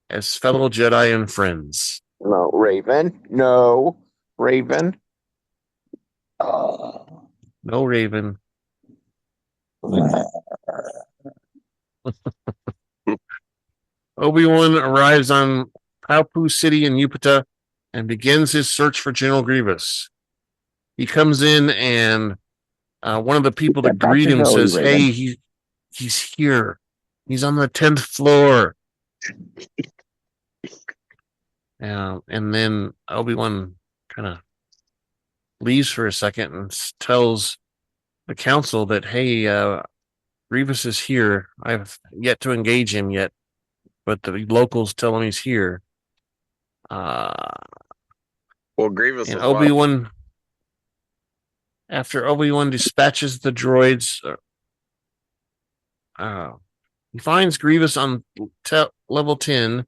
as fellow Jedi and friends. No, Raven. No, Raven. No, Raven. Obi-Wan arrives on Paopu City in Upata and begins his search for General Grievous. He comes in and one of the people that greet him says, "Hey, he's here. He's on the 10th floor." And then Obi-Wan kind of leaves for a second and tells the council that, "Hey, Grievous is here. I've yet to engage him yet, but the locals tell him he's here." Well, Grievous And was watching. after Obi-Wan dispatches the droids, he finds Grievous on level 10,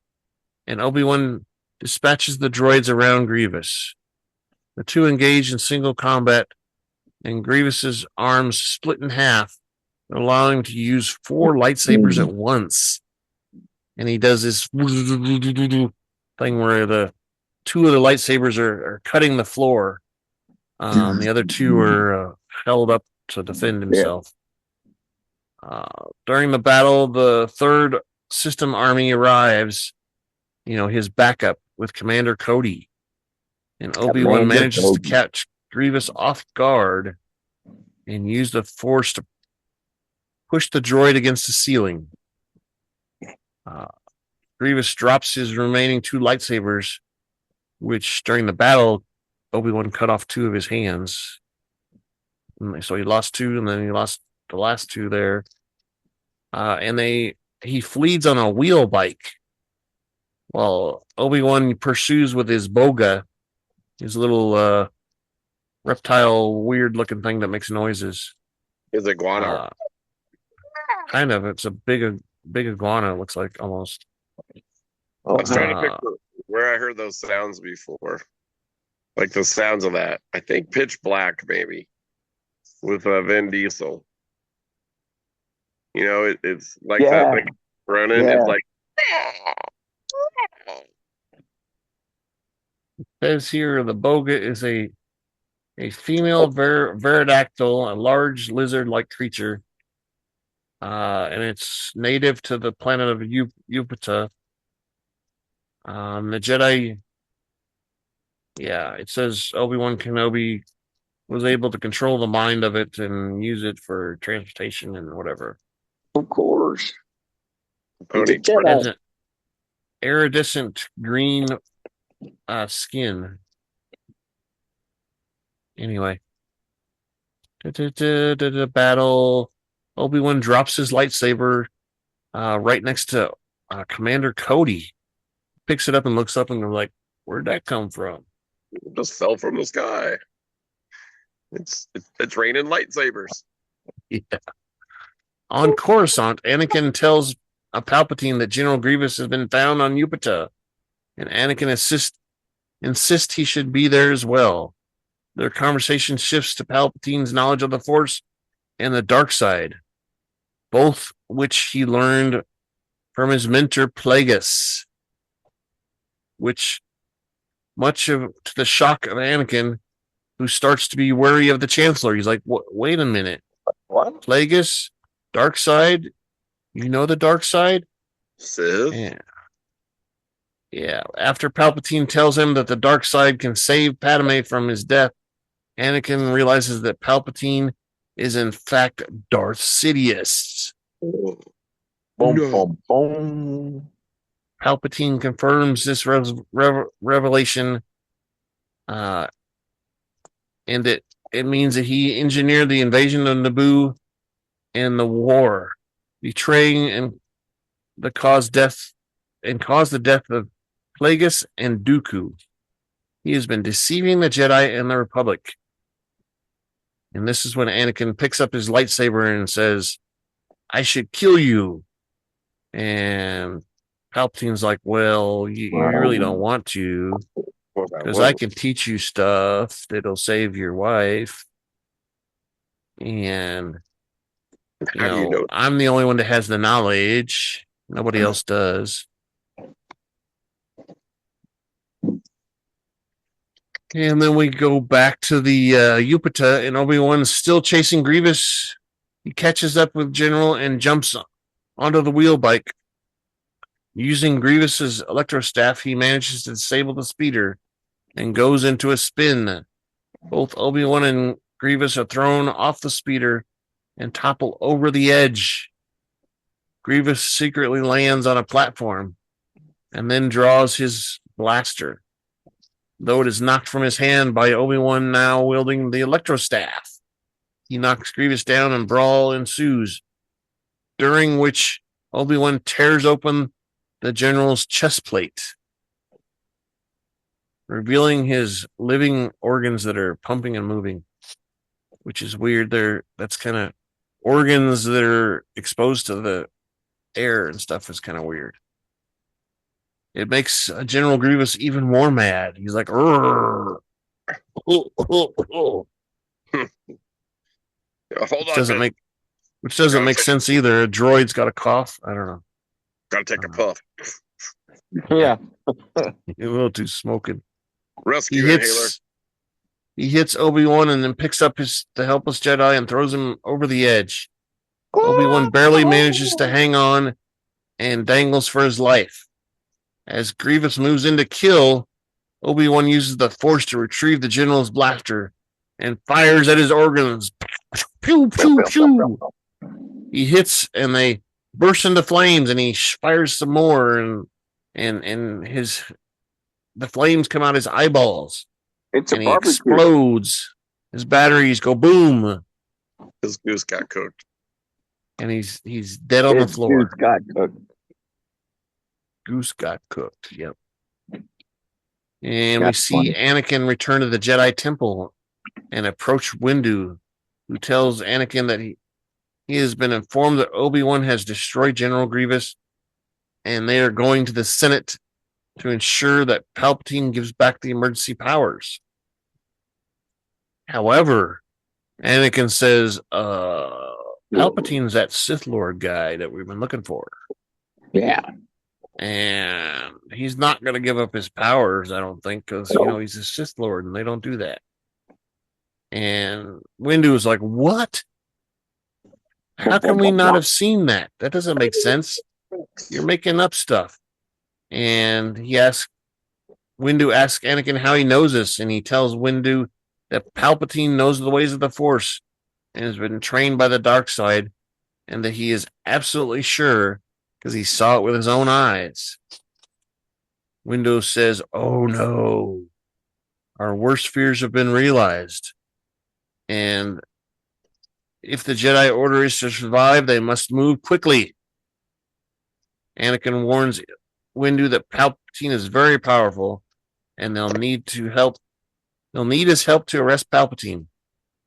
and Obi-Wan dispatches the droids around Grievous. The two engage in single combat, and Grievous's arms split in half, allowing him to use 4 lightsabers at once. And he does this thing where the 2 of the lightsabers are cutting the floor. The other 2 are held up to defend himself. During the battle, the 3rd System Army arrives, his backup with Commander Cody. And Obi-Wan manages to catch Grievous off guard and use the Force to push the droid against the ceiling. Grievous drops his remaining 2 lightsabers, which during the battle, Obi-Wan cut off 2 of his hands. And so he lost 2, and then he lost the last 2 there. And he flees on a wheel bike while Obi-Wan pursues with his boga, his little reptile weird looking thing that makes noises. His iguana. Kind of. It's a big iguana, it looks like, almost. I was trying to picture where I heard those sounds before. Like the sounds of that. I think Pitch Black, maybe, with Vin Diesel. It's like that thing running. Yeah. It's like. It says here the boga is a female pterodactyl, a large lizard-like creature, and it's native to the planet of Jupiter. The Jedi, it says Obi-Wan Kenobi was able to control the mind of it and use it for transportation and whatever. Of course. Pony. It has an iridescent green skin. Anyway, the battle. Obi-Wan drops his lightsaber right next to Commander Cody. Picks it up and looks up and they're like, "Where'd that come from?" It just fell from the sky. It's raining lightsabers. Yeah. On Coruscant, Anakin tells Palpatine that General Grievous has been found on Jupiter, and Anakin insists he should be there as well. Their conversation shifts to Palpatine's knowledge of the Force and the dark side, both which he learned from his mentor Plagueis, which, much to the shock of Anakin, who starts to be wary of the Chancellor. He's like, wait a minute. What? Plagueis? Dark side? You know the dark side? Sith? Yeah. After Palpatine tells him that the dark side can save Padme from his death, Anakin realizes that Palpatine is in fact Darth Sidious. Boom, boom, boom. Palpatine confirms this revelation, and it means that he engineered the invasion of Naboo and the war, betraying and caused the death of Plagueis and Dooku. He has been deceiving the Jedi and the Republic. And this is when Anakin picks up his lightsaber and says, "I should kill you." And Palpatine's like, "Well, you really don't want to, because I can teach you stuff that'll save your wife. And I'm the only one that has the knowledge. Nobody else does." And then we go back to the Jupiter, and Obi-Wan's still chasing Grievous. He catches up with General and jumps onto the wheel bike. Using Grievous's electrostaff, he manages to disable the speeder and goes into a spin. Both Obi-Wan and Grievous are thrown off the speeder and topple over the edge. Grievous secretly lands on a platform and then draws his blaster, though it is knocked from his hand by Obi-Wan, now wielding the electrostaff. He knocks Grievous down and brawl ensues, during which Obi-Wan tears open the general's chest plate. revealing his living organs that are pumping and moving, which is weird. That's kind of organs that are exposed to the air and stuff is kind of weird. It makes General Grievous even more mad. He's like, "Hold Hold which on, doesn't man. make sense either. A droid's got a cough. I don't know. Gotta take a puff. Yeah. A little too smoking. Rescue inhaler. He hits Obi-Wan and then picks up the helpless Jedi and throws him over the edge. Obi-Wan barely manages to hang on and dangles for his life. As Grievous moves in to kill, Obi-Wan uses the Force to retrieve the General's blaster and fires at his organs. Pew, pew, pew. He hits and they burst into flames, and he fires some more, and the flames come out his eyeballs. It's a and he barbecue. explodes. His batteries go boom, His goose got cooked. and he's dead on the His floor. goose got cooked. Goose got cooked. Yep. And we That's see funny. Anakin return to the Jedi Temple and approach Windu, who tells Anakin that he has been informed that Obi-Wan has destroyed General Grievous, and they are going to the Senate to ensure that Palpatine gives back the emergency powers. However, Anakin says, Palpatine's that Sith Lord guy that we've been looking for. Yeah. And he's not going to give up his powers, I don't think, because, he's a Sith Lord and they don't do that. And Windu is like, what? How can we not have seen that? That doesn't make sense. You're making up stuff. And Windu asks Anakin how he knows this, and he tells Windu that Palpatine knows the ways of the Force and has been trained by the dark side, and that he is absolutely sure because he saw it with his own eyes. Windu says, "Oh no, our worst fears have been realized. And if the Jedi Order is to survive, they must move quickly." Anakin warns Windu that Palpatine is very powerful, and they'll need his help to arrest Palpatine.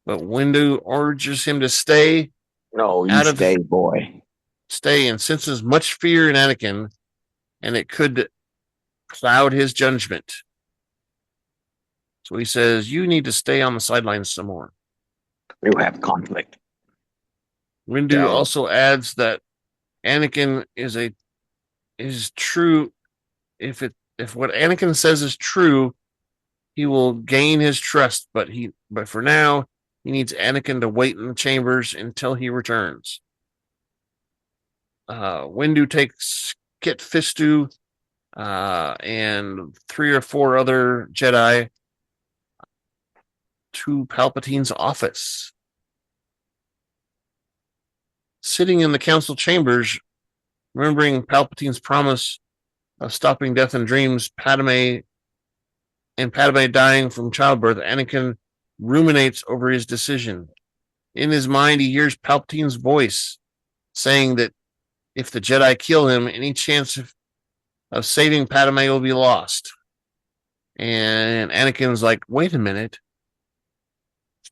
But Windu urges him to stay. No, you stay, boy. Stay, and senses much fear in Anakin, and it could cloud his judgment. So he says, "You need to stay on the sidelines some more." You have conflict. Windu also adds that Anakin is true. If what Anakin says is true, he will gain his trust. But for now, he needs Anakin to wait in the chambers until he returns. Windu takes Kit Fistu and 3 or 4 other Jedi to Palpatine's office. Sitting in the council chambers, remembering Palpatine's promise of stopping death in dreams, Padme dying from childbirth, Anakin ruminates over his decision. In his mind, he hears Palpatine's voice saying that if the Jedi kill him, any chance of saving Padme will be lost. And Anakin's like, wait a minute.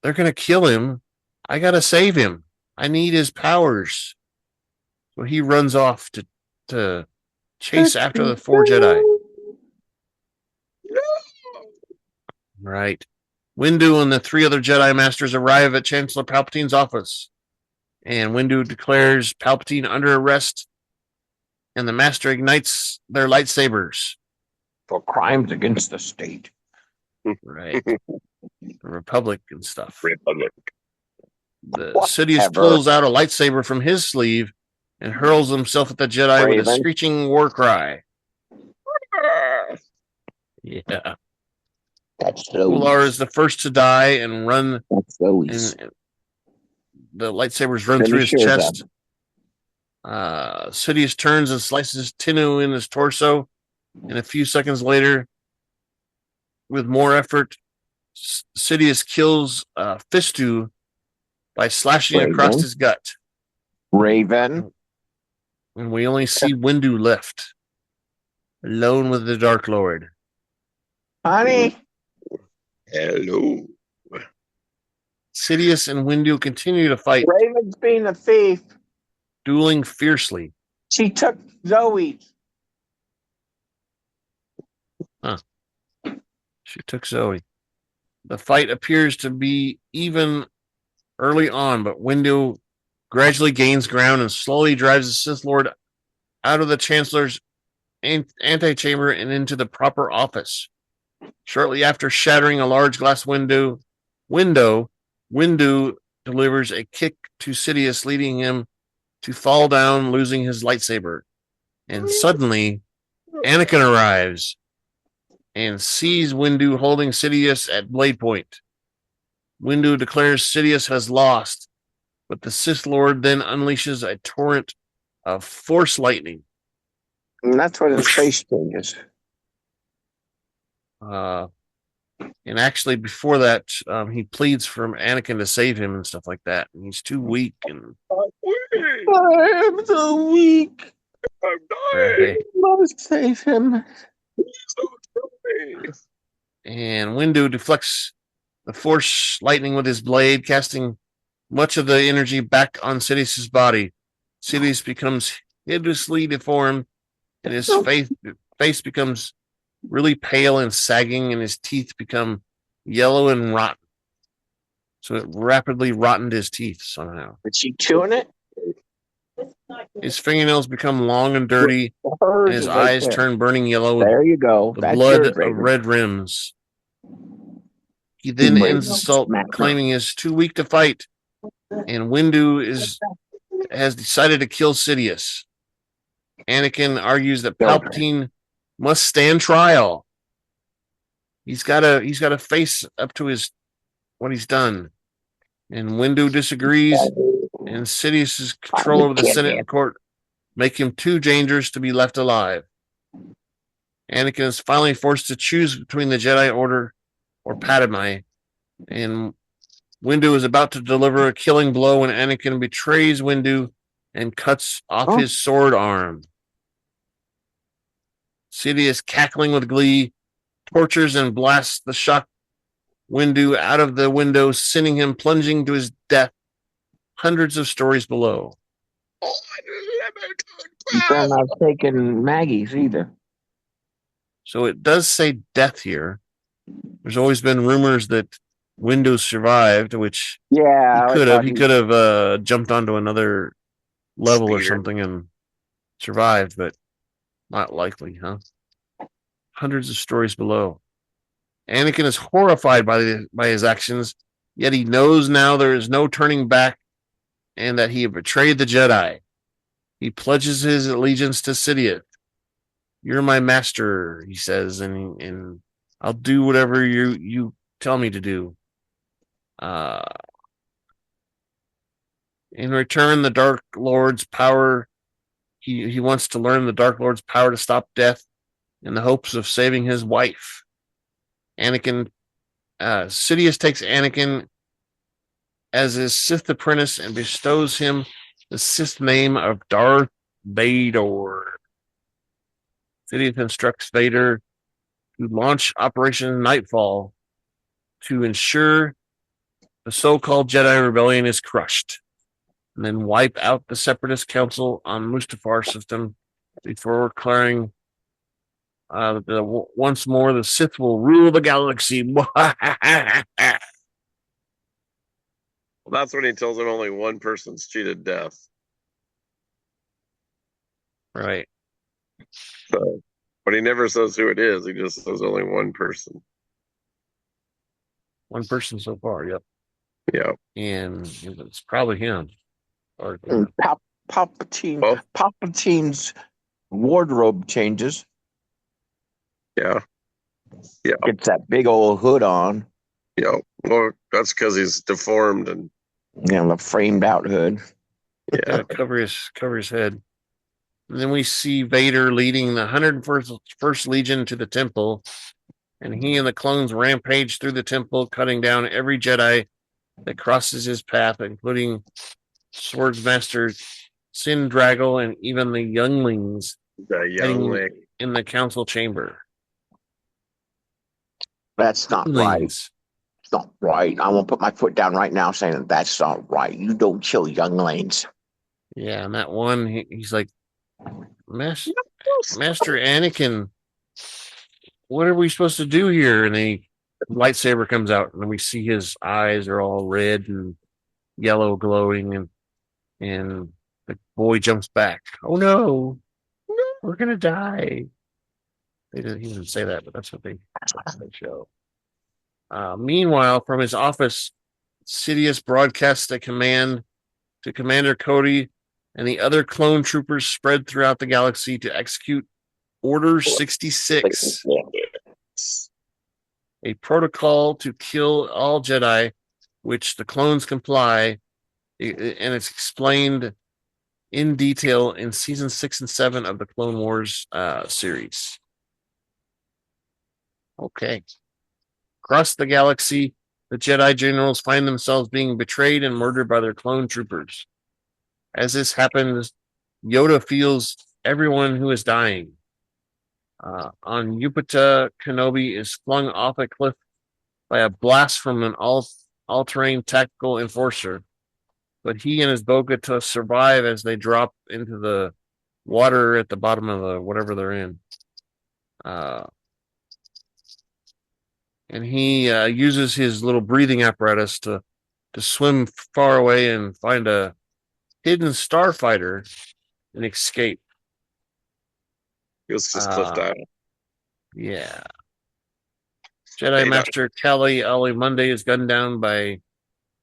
They're going to kill him. I got to save him. I need his powers. So he runs off to chase after the 4 Jedi. Right. Windu and the 3 other Jedi Masters arrive at Chancellor Palpatine's office. And Windu declares Palpatine under arrest, and the Master ignites their lightsabers. For crimes against the state. Right. The Republic and stuff. Republic. The Sidious pulls out a lightsaber from his sleeve and hurls himself at the Jedi with a screeching war cry. Yeah. That's so Ular is the first to die and run. That's so easy. And the lightsabers run through his chest. Sidious turns and slices Tinu in his torso. And a few seconds later, with more effort, Sidious kills Fistu by slashing across his gut. Raven. And we only see Windu left, alone with the Dark Lord. Honey, Hello. Sidious and Windu continue to fight, Raven's being a thief. dueling fiercely. She took Zoe. She took Zoe. The fight appears to be even early on, but Windu gradually gains ground and slowly drives the Sith Lord out of the Chancellor's antechamber and into the proper office. Shortly after shattering a large glass window, Windu delivers a kick to Sidious, leading him to fall down, losing his lightsaber. And suddenly, Anakin arrives and sees Windu holding Sidious at blade point. Windu declares Sidious has lost, but the Sith Lord then unleashes a torrent of force lightning. And that's when his face changes. And actually, before that, he pleads for Anakin to save him and stuff like that. And he's too weak. And I am so weak. I'm right. dying. Must save him. So kill me. And Windu deflects the force lightning with his blade, casting much of the energy back on Sidious's body. Sidious becomes hideously deformed, and his face becomes really pale and sagging, and his teeth become yellow and rotten. So it rapidly rotted his teeth somehow. Is she chewing it? His fingernails become long and dirty, and his eyes turn burning yellow with There you go. the That's blood yours, of Raven. red rims. He then Raven. ends the assault, claiming he is too weak to fight, and Windu has decided to kill Sidious. Anakin argues that Palpatine must stand trial. He's got to face up to what he's done. And Windu disagrees, and Sidious's control over the Senate and court make him too dangerous to be left alive. Anakin is finally forced to choose between the Jedi Order or Padme, and Windu is about to deliver a killing blow when Anakin betrays Windu and cuts off his sword arm. Sidious, cackling with glee, tortures and blasts the shocked Windu out of the window, sending him plunging to his death hundreds of stories below. I'm not taking Maggie's either. So it does say death here. There's always been rumors that Windu survived, which he could have. He could have jumped onto another level or something and survived, but not likely, huh? Hundreds of stories below. Anakin is horrified by his actions, yet he knows now there is no turning back and that he had betrayed the Jedi. He pledges his allegiance to Sidious. You're my master, he says, and I'll do whatever you tell me to do. In return, the Dark Lord's power, he wants to learn the Dark Lord's power to stop death in the hopes of saving his wife. Sidious takes Anakin as his Sith apprentice and bestows him the Sith name of Darth Vader. Sidious instructs Vader to launch Operation Nightfall to ensure the so-called Jedi Rebellion is crushed, and then wipe out the Separatist Council on Mustafar system before declaring once more the Sith will rule the galaxy. Well, that's when he tells him only one person's cheated death. Right. So, but he never says who it is. He just says only one person. One person so far, yep. Yeah. And it's probably him. Or Palpatine's wardrobe changes. Yeah. Yeah. Gets that big old hood on. Yeah. Well, that's because he's deformed and the framed out hood. Yeah. cover his head. And then we see Vader leading the 101st Legion to the temple, and he and the clones rampage through the temple, cutting down every Jedi that crosses his path, including Swordsmaster Sin Draggle and even the younglings The youngling in the council chamber. That's not right. Feelings. It's not right. I want to put my foot down right now saying that that's not right. You don't kill younglings. Yeah, and that one, he's like, Master Anakin, what are we supposed to do here? And the lightsaber comes out, and we see his eyes are all red and yellow glowing, and the boy jumps back. Oh no, we're gonna die. He didn't say that, but that's what they show. Meanwhile, from his office, Sidious broadcasts a command to Commander Cody and the other clone troopers spread throughout the galaxy to execute Order 66, a protocol to kill all Jedi, which the clones comply, and it's explained in detail in season 6 and 7 of the Clone Wars series. Okay. Across the galaxy, the Jedi generals find themselves being betrayed and murdered by their clone troopers. As this happens, Yoda feels everyone who is dying. On Upata, Kenobi is flung off a cliff by a blast from an all-terrain tactical enforcer, but he and his Bo-Katan survive as they drop into the water at the bottom of the whatever they're in. And he uses his little breathing apparatus to swim far away and find a hidden starfighter and escape. He was just cliffed out. Yeah. Jedi Master Ki-Adi-Mundi is gunned down by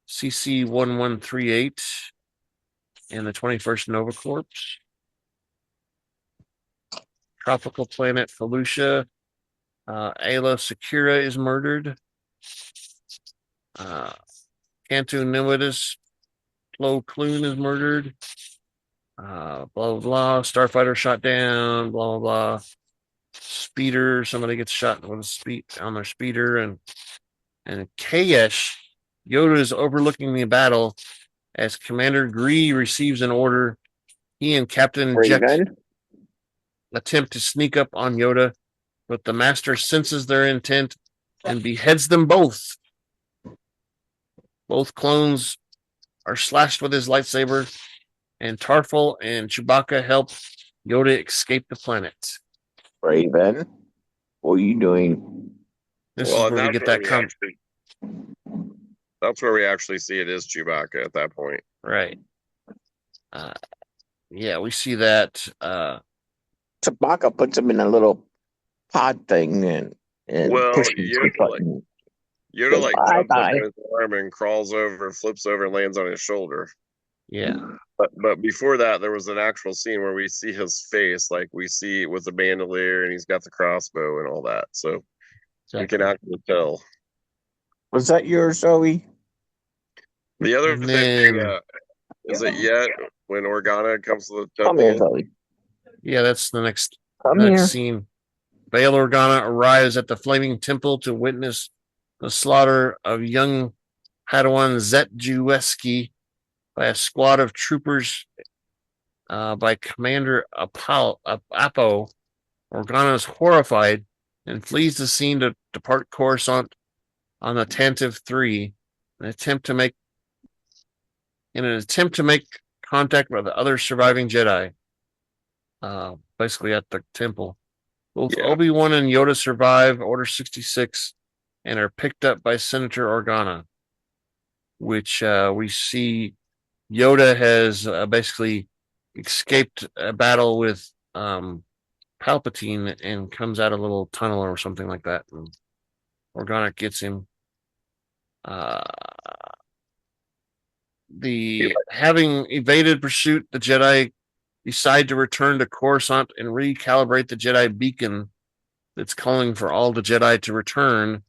CC-1138 and the 21st Nova Corps. Tropical planet Felucia. Ayla Secura is murdered. Cantu Nimidus Plo Koon is murdered. Blah, blah, blah. Starfighter shot down. Blah, blah, blah. Speeder. Somebody gets shot with on their speeder. And Kayesh, Yoda is overlooking the battle as Commander Gree receives an order. He and Captain Jet attempt to sneak up on Yoda, but the Master senses their intent and beheads them both. Both clones are slashed with his lightsaber, and Tarful and Chewbacca help Yoda escape the planet. Raven, what are you doing? This is where we get that that's where we actually see it is Chewbacca at that point. Right. Yeah, we see that. Chewbacca puts him in a little pod thing and pushes the button. Yoda like jumps up on his arm and crawls over, flips over, and lands on his shoulder. Yeah. But before that, there was an actual scene where we see his face, like we see with the bandolier, and he's got the crossbow and all that. So we can actually tell. Was that yours, Zoe? The other thing is it yet when Organa comes to the temple? Come here, Zoe. Yeah, that's the next next scene. Bail Organa arrives at the Flaming Temple to witness the slaughter of young Padawan Zet Jueski by a squad of troopers by Commander Apo. Organa is horrified and flees the scene to depart Coruscant on the Tantive 3 in an attempt to make contact with the other surviving Jedi, basically at the temple. Both Obi-Wan and Yoda survive Order 66 and are picked up by Senator Organa, which we see Yoda has basically escaped a battle with Palpatine and comes out a little tunnel or something like that. And Organa gets him. Having evaded pursuit, the Jedi decide to return to Coruscant and recalibrate the Jedi beacon that's calling for all the Jedi to return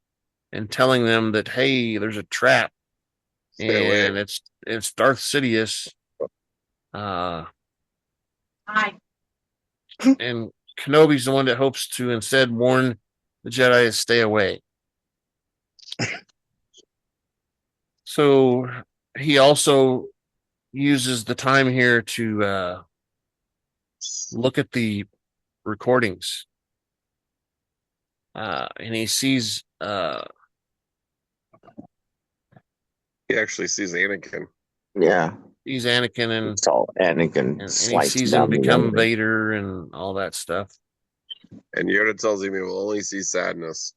and telling them that, hey, there's a trap. And it's Darth Sidious. Hi. And Kenobi's the one that hopes to instead warn the Jedi to stay away. So he also uses the time here to look at the recordings. and he sees He actually sees Anakin. Yeah. he's Anakin, It's all Anakin and he slicing sees him down the become road. Vader and all that stuff. And Yoda tells him he will only see sadness.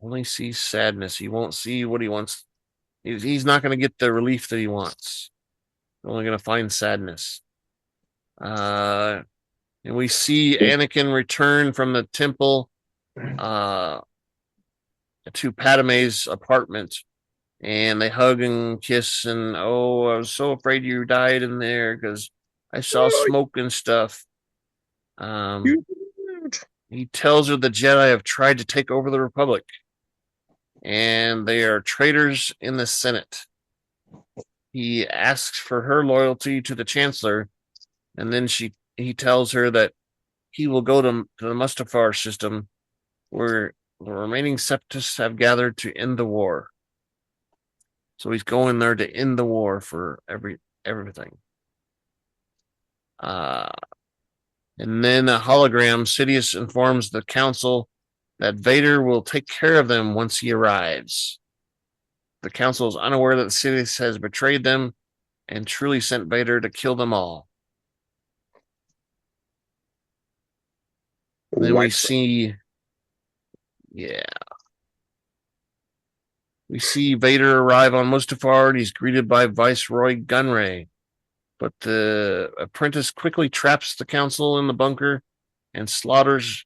Only sees sadness. He won't see what he wants. He's not going to get the relief that he wants. He's only going to find sadness. And we see Anakin return from the temple to Padme's apartment, and they hug and kiss. And oh, I was so afraid you died in there because I saw smoke and stuff. He tells her the Jedi have tried to take over the Republic, and they are traitors in the Senate. He asks for her loyalty to the Chancellor, and then he tells her that he will go to the Mustafar system, where the remaining Separatists have gathered to end the war. So he's going there to end the war for everything. And then a hologram, Sidious informs the council that Vader will take care of them once he arrives. The council is unaware that Sidious has betrayed them and truly sent Vader to kill them all. And then we see Vader arrive on Mustafar, and he's greeted by Viceroy Gunray. But the apprentice quickly traps the council in the bunker and slaughters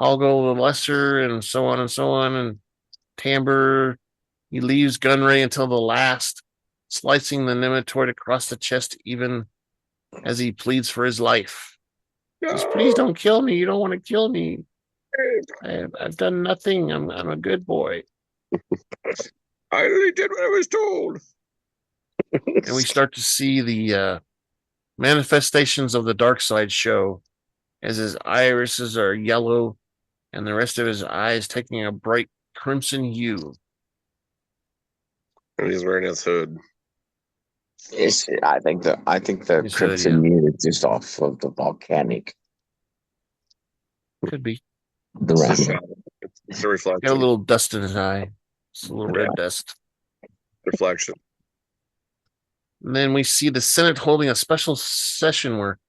Holgo the Lesser, and so on and so on. And Tamber, he leaves Gunray until the last, slicing the nematoid across the chest even as he pleads for his life. Just, please don't kill me. You don't want to kill me. I've done nothing. I'm a good boy. I only did what I was told. And we start to see the manifestations of the dark side show, as his irises are yellow and the rest of his eyes taking a bright crimson hue. And he's wearing his hood. I think the crimson hue is just off of the volcanic. Could be. It's a reflection. Got a little dust in his eye. It's a little red dust. Reflection. And then we see the Senate holding a special session where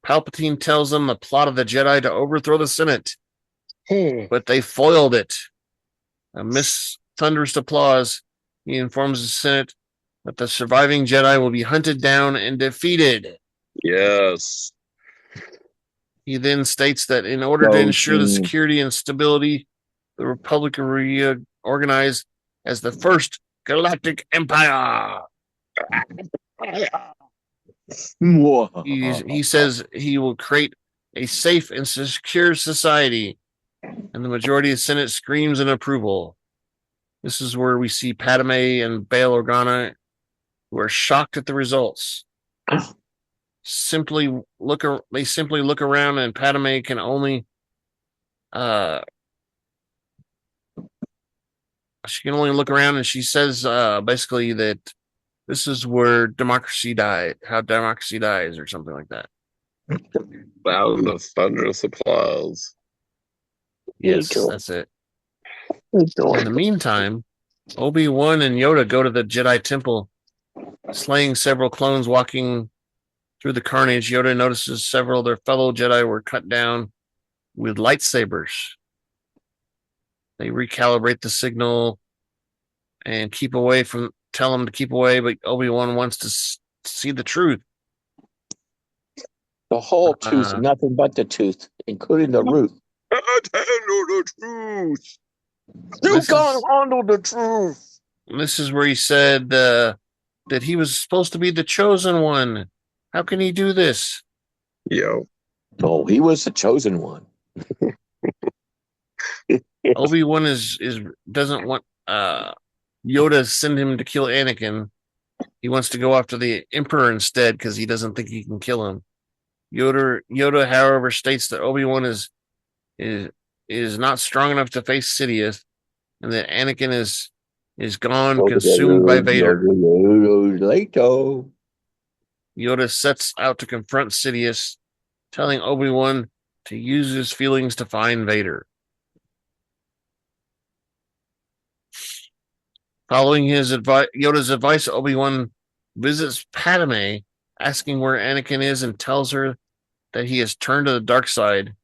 Palpatine tells them the plot of the Jedi to overthrow the Senate. But they foiled it. Amidst thunderous applause, he informs the Senate that the surviving Jedi will be hunted down and defeated. Yes. He then states that in order to ensure the security and stability, the Republic will reorganize as the first Galactic Empire. He says he will create a safe and secure society, and the majority of the Senate screams in approval. This is where we see Padme and Bail Organa, who are shocked at the results. They simply look around, and Padme can only she can only look around, and she says basically that this is where democracy died, how democracy dies, or something like that. Sound of thunderous applause. Yes, that's it. In the meantime, Obi-Wan and Yoda go to the Jedi Temple, slaying several clones. Walking through the carnage, Yoda notices several of their fellow Jedi were cut down with lightsabers. They recalibrate the signal and tell them to keep away, but Obi-Wan wants to see the truth. The whole tooth, nothing but the tooth, including the root. Can't handle the truth. You can't handle the truth. This is where he said that he was supposed to be the chosen one. How can he do this? Yo. Oh, he was the chosen one. Obi-Wan doesn't want Yoda to send him to kill Anakin. He wants to go after the Emperor instead because he doesn't think he can kill him. Yoda, however, states that Obi-Wan is not strong enough to face Sidious, and that Anakin is gone, consumed by Vader. Yoda sets out to confront Sidious, telling Obi-Wan to use his feelings to find Vader. Following Yoda's advice, Obi-Wan visits Padme, asking where Anakin is, and tells her that he has turned to the dark side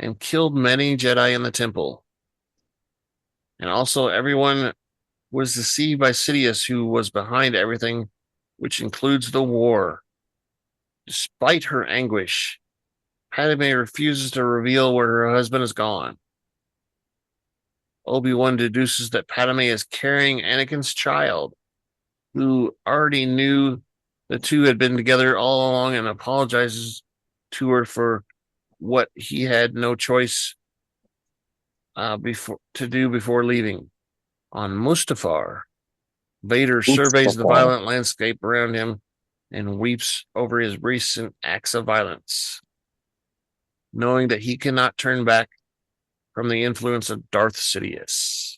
and killed many Jedi in the temple. And also, everyone was deceived by Sidious, who was behind everything, which includes the war. Despite her anguish, Padme refuses to reveal where her husband is gone. Obi-Wan deduces that Padme is carrying Anakin's child, who already knew the two had been together all along, and apologizes to her for what he had no choice before leaving. On Mustafar, Vader surveys the violent landscape around him and weeps over his recent acts of violence, knowing that he cannot turn back from the influence of Darth Sidious.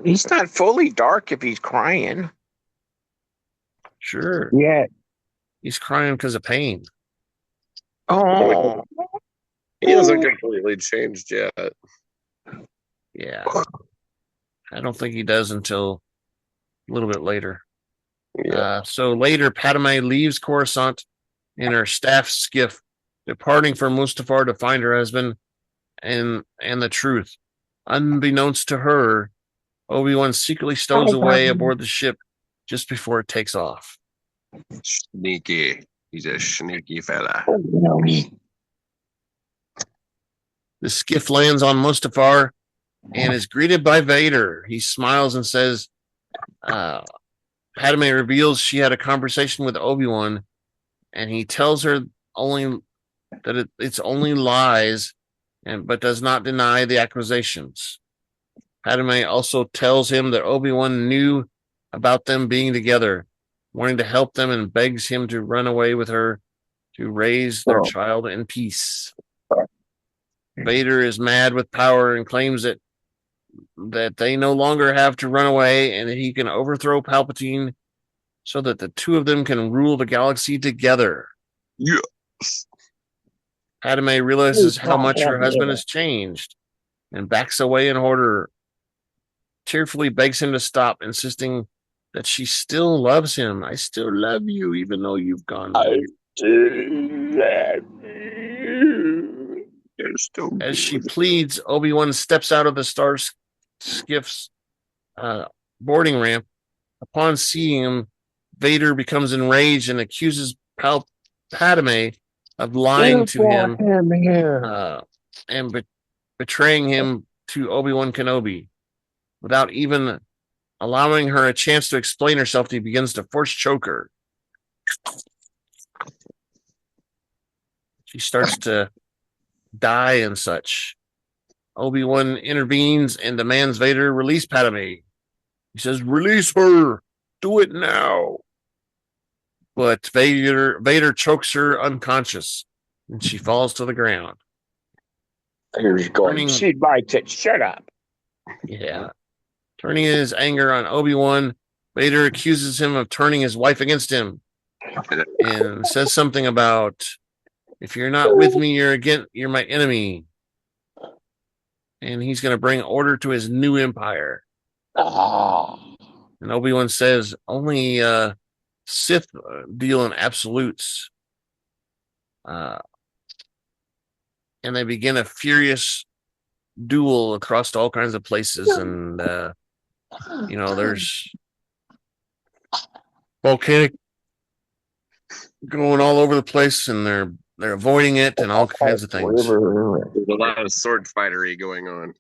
He's not fully dark if he's crying. Sure. Yeah. He's crying because of pain. Oh. He hasn't completely changed yet. Yeah. I don't think he does until a little bit later. Yeah. So later, Padme leaves Coruscant in her staff skiff, departing for Mustafar to find her husband and the truth. Unbeknownst to her, Obi-Wan secretly stows away aboard the ship just before it takes off. Sneaky. He's a sneaky fella. The skiff lands on Mustafar and is greeted by Vader. He smiles and says, Padme reveals she had a conversation with Obi-Wan, and he tells her it's only lies, but does not deny the accusations. Padme also tells him that Obi-Wan knew about them being together, wanting to help them, and begs him to run away with her to raise their child in peace. Vader is mad with power and claims that they no longer have to run away, and that he can overthrow Palpatine so that the two of them can rule the galaxy together. Yes. Padme realizes how much her husband has changed and backs away in horror. Tearfully begs him to stop, insisting that she still loves him. I still love you, even though you've gone. I still love you. As she pleads, Obi-Wan steps out of the star skiff's boarding ramp. Upon seeing him, Vader becomes enraged and accuses Padme of lying to him and betraying him to Obi-Wan Kenobi. Without even allowing her a chance to explain herself, he begins to force choke her. She starts to die and such. Obi-Wan intervenes and demands Vader release Padme. He says, "Release her! Do it now!" But Vader chokes her unconscious, and she falls to the ground. Here's going. She bites it. Shut up. Yeah. Turning his anger on Obi-Wan, Vader accuses him of turning his wife against him and says something about, if you're not with me, you're my enemy. And he's going to bring order to his new empire. And Obi-Wan says, only Sith deal in absolutes. And they begin a furious duel across all kinds of places. And, there's volcanic going all over the place, and they're avoiding it and all kinds of things. There's a lot of sword fightery going on.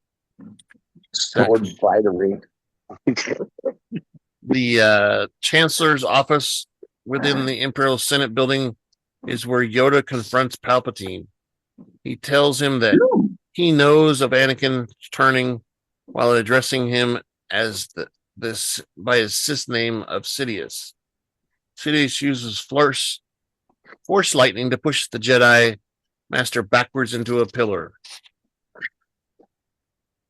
Sword fightery. The Chancellor's office within the Imperial Senate building is where Yoda confronts Palpatine. He tells him that he knows of Anakin turning while addressing him as by his Sith name of Sidious. Sidious uses force lightning to push the Jedi Master backwards into a pillar.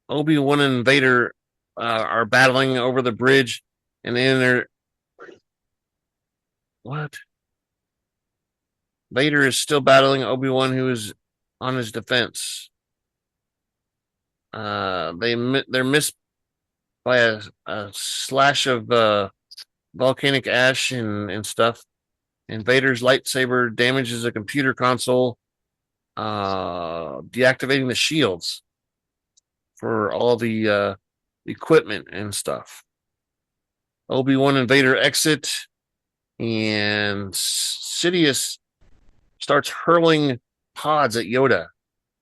Obi-Wan and Vader are battling over the bridge, and Vader is still battling Obi-Wan, who is on his defense. They're missed by a slash of volcanic ash and stuff. And Vader's lightsaber damages a computer console, deactivating the shields for all the equipment and stuff. Obi-Wan and Vader exit, and Sidious starts hurling pods at Yoda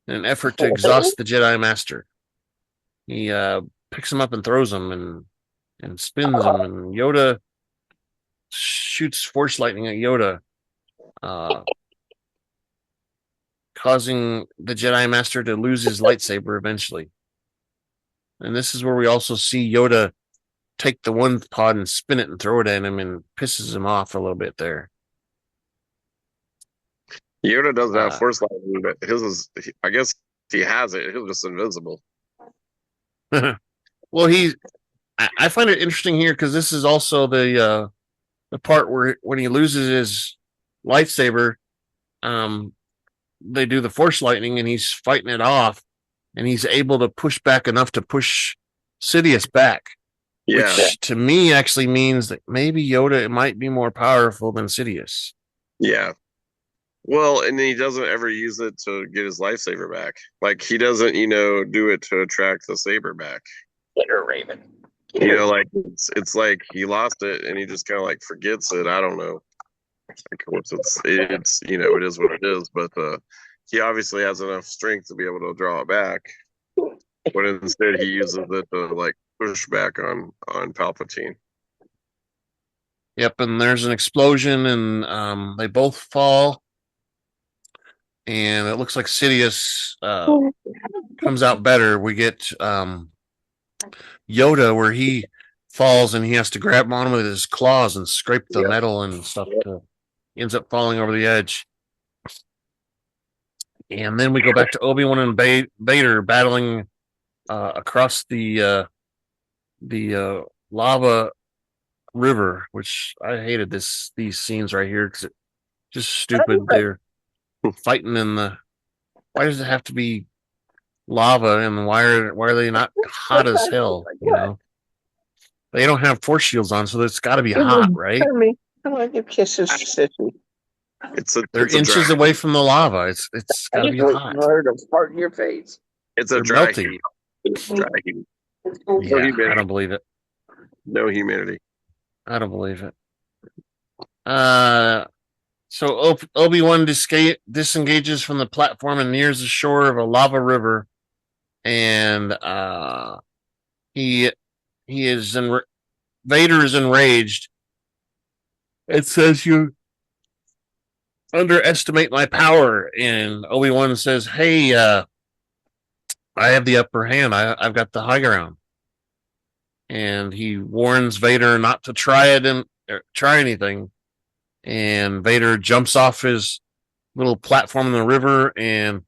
in an effort to exhaust the Jedi Master. He picks them up and throws them and spins them, and Yoda shoots force lightning at Yoda, causing the Jedi Master to lose his lightsaber eventually. And this is where we also see Yoda take the one pod and spin it and throw it at him, and pisses him off a little bit there. Yoda doesn't have force lightning, but his is, I guess he has it. He's just invisible. Well, I find it interesting here because this is also the part where when he loses his lightsaber, they do the force lightning and he's fighting it off, and he's able to push back enough to push Sidious back. Yeah. Which to me actually means that maybe Yoda might be more powerful than Sidious. Yeah. Well, and he doesn't ever use it to get his lightsaber back. Like, he doesn't, do it to attract the saber back. Get her, Raven. Like, it's like he lost it and he just kind of like forgets it. I don't know. Of course, it's it is what it is. But he obviously has enough strength to be able to draw it back. But instead, he uses it to like push back on Palpatine. Yep, and there's an explosion, and they both fall, and it looks like Sidious comes out better. We get Yoda where he falls and he has to grab on with his claws and scrape the metal and stuff. He ends up falling over the edge. And then we go back to Obi-Wan and Vader battling across the lava river, which I hated these scenes right here because it's just stupid. They're fighting in the. Why does it have to be lava, and why are they not hot as hell? They don't have force shields on, so it's got to be hot, right? I want to kiss his sissy. They're inches away from the lava. It's got to be hot. To fart in your face. It's a dry heat. It's dry heat. Yeah, I don't believe it. No humanity. I don't believe it. So Obi-Wan disengages from the platform and nears the shore of a lava river, and he is Vader is enraged. It says you underestimate my power, and Obi-Wan says, "Hey, I have the upper hand. I've got the high ground." And he warns Vader not to try anything. And Vader jumps off his little platform in the river and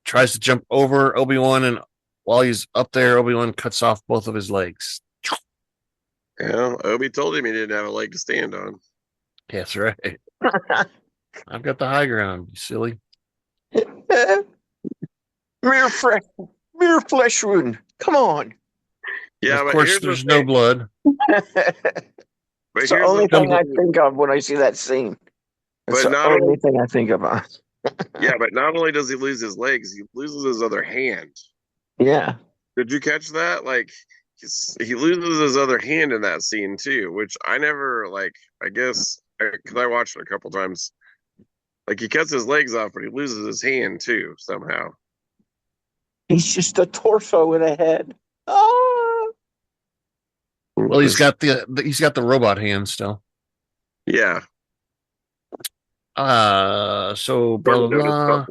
tries to jump over Obi-Wan. And while he's up there, Obi-Wan cuts off both of his legs. Yeah, Obi told him he didn't have a leg to stand on. That's right. I've got the high ground, you silly. Mere flesh wound. Come on. Yeah, of course, there's no blood. It's the only thing I think of when I see that scene. It's the only thing I think about. Yeah, but not only does he lose his legs, he loses his other hand. Yeah. Did you catch that? Like, he loses his other hand in that scene too, which I never I guess because I watched it a couple times. Like, he cuts his legs off, but he loses his hand too somehow. He's just a torso with a head. Oh. Well, he's got the robot hand still. Yeah. So blah blah blah.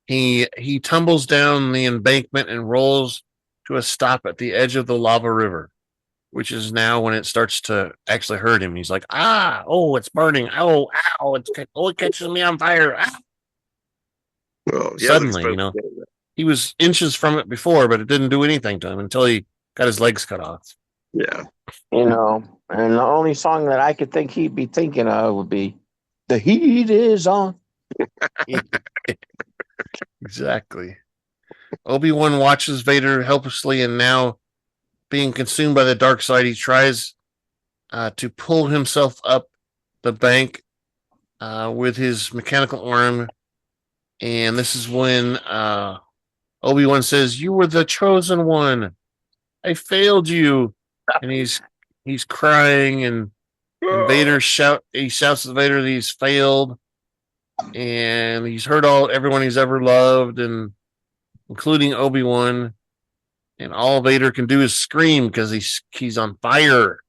He tumbles down the embankment and rolls to a stop at the edge of the lava river, which is now when it starts to actually hurt him. He's like, it's burning. Ow, it catches me on fire. Ah. Well, Suddenly, he was inches from it before, but it didn't do anything to him until he got his legs cut off. Yeah. And the only song that I could think he'd be thinking of would be "The Heat Is On." Exactly. Obi-Wan watches Vader helplessly, and now being consumed by the dark side, he tries to pull himself up the bank with his mechanical arm. And this is when Obi-Wan says, "You were the chosen one. I failed you." And he's crying, and Vader shouts at Vader that he's failed, and he's hurt everyone he's ever loved, and including Obi-Wan. And all Vader can do is scream because he's on fire.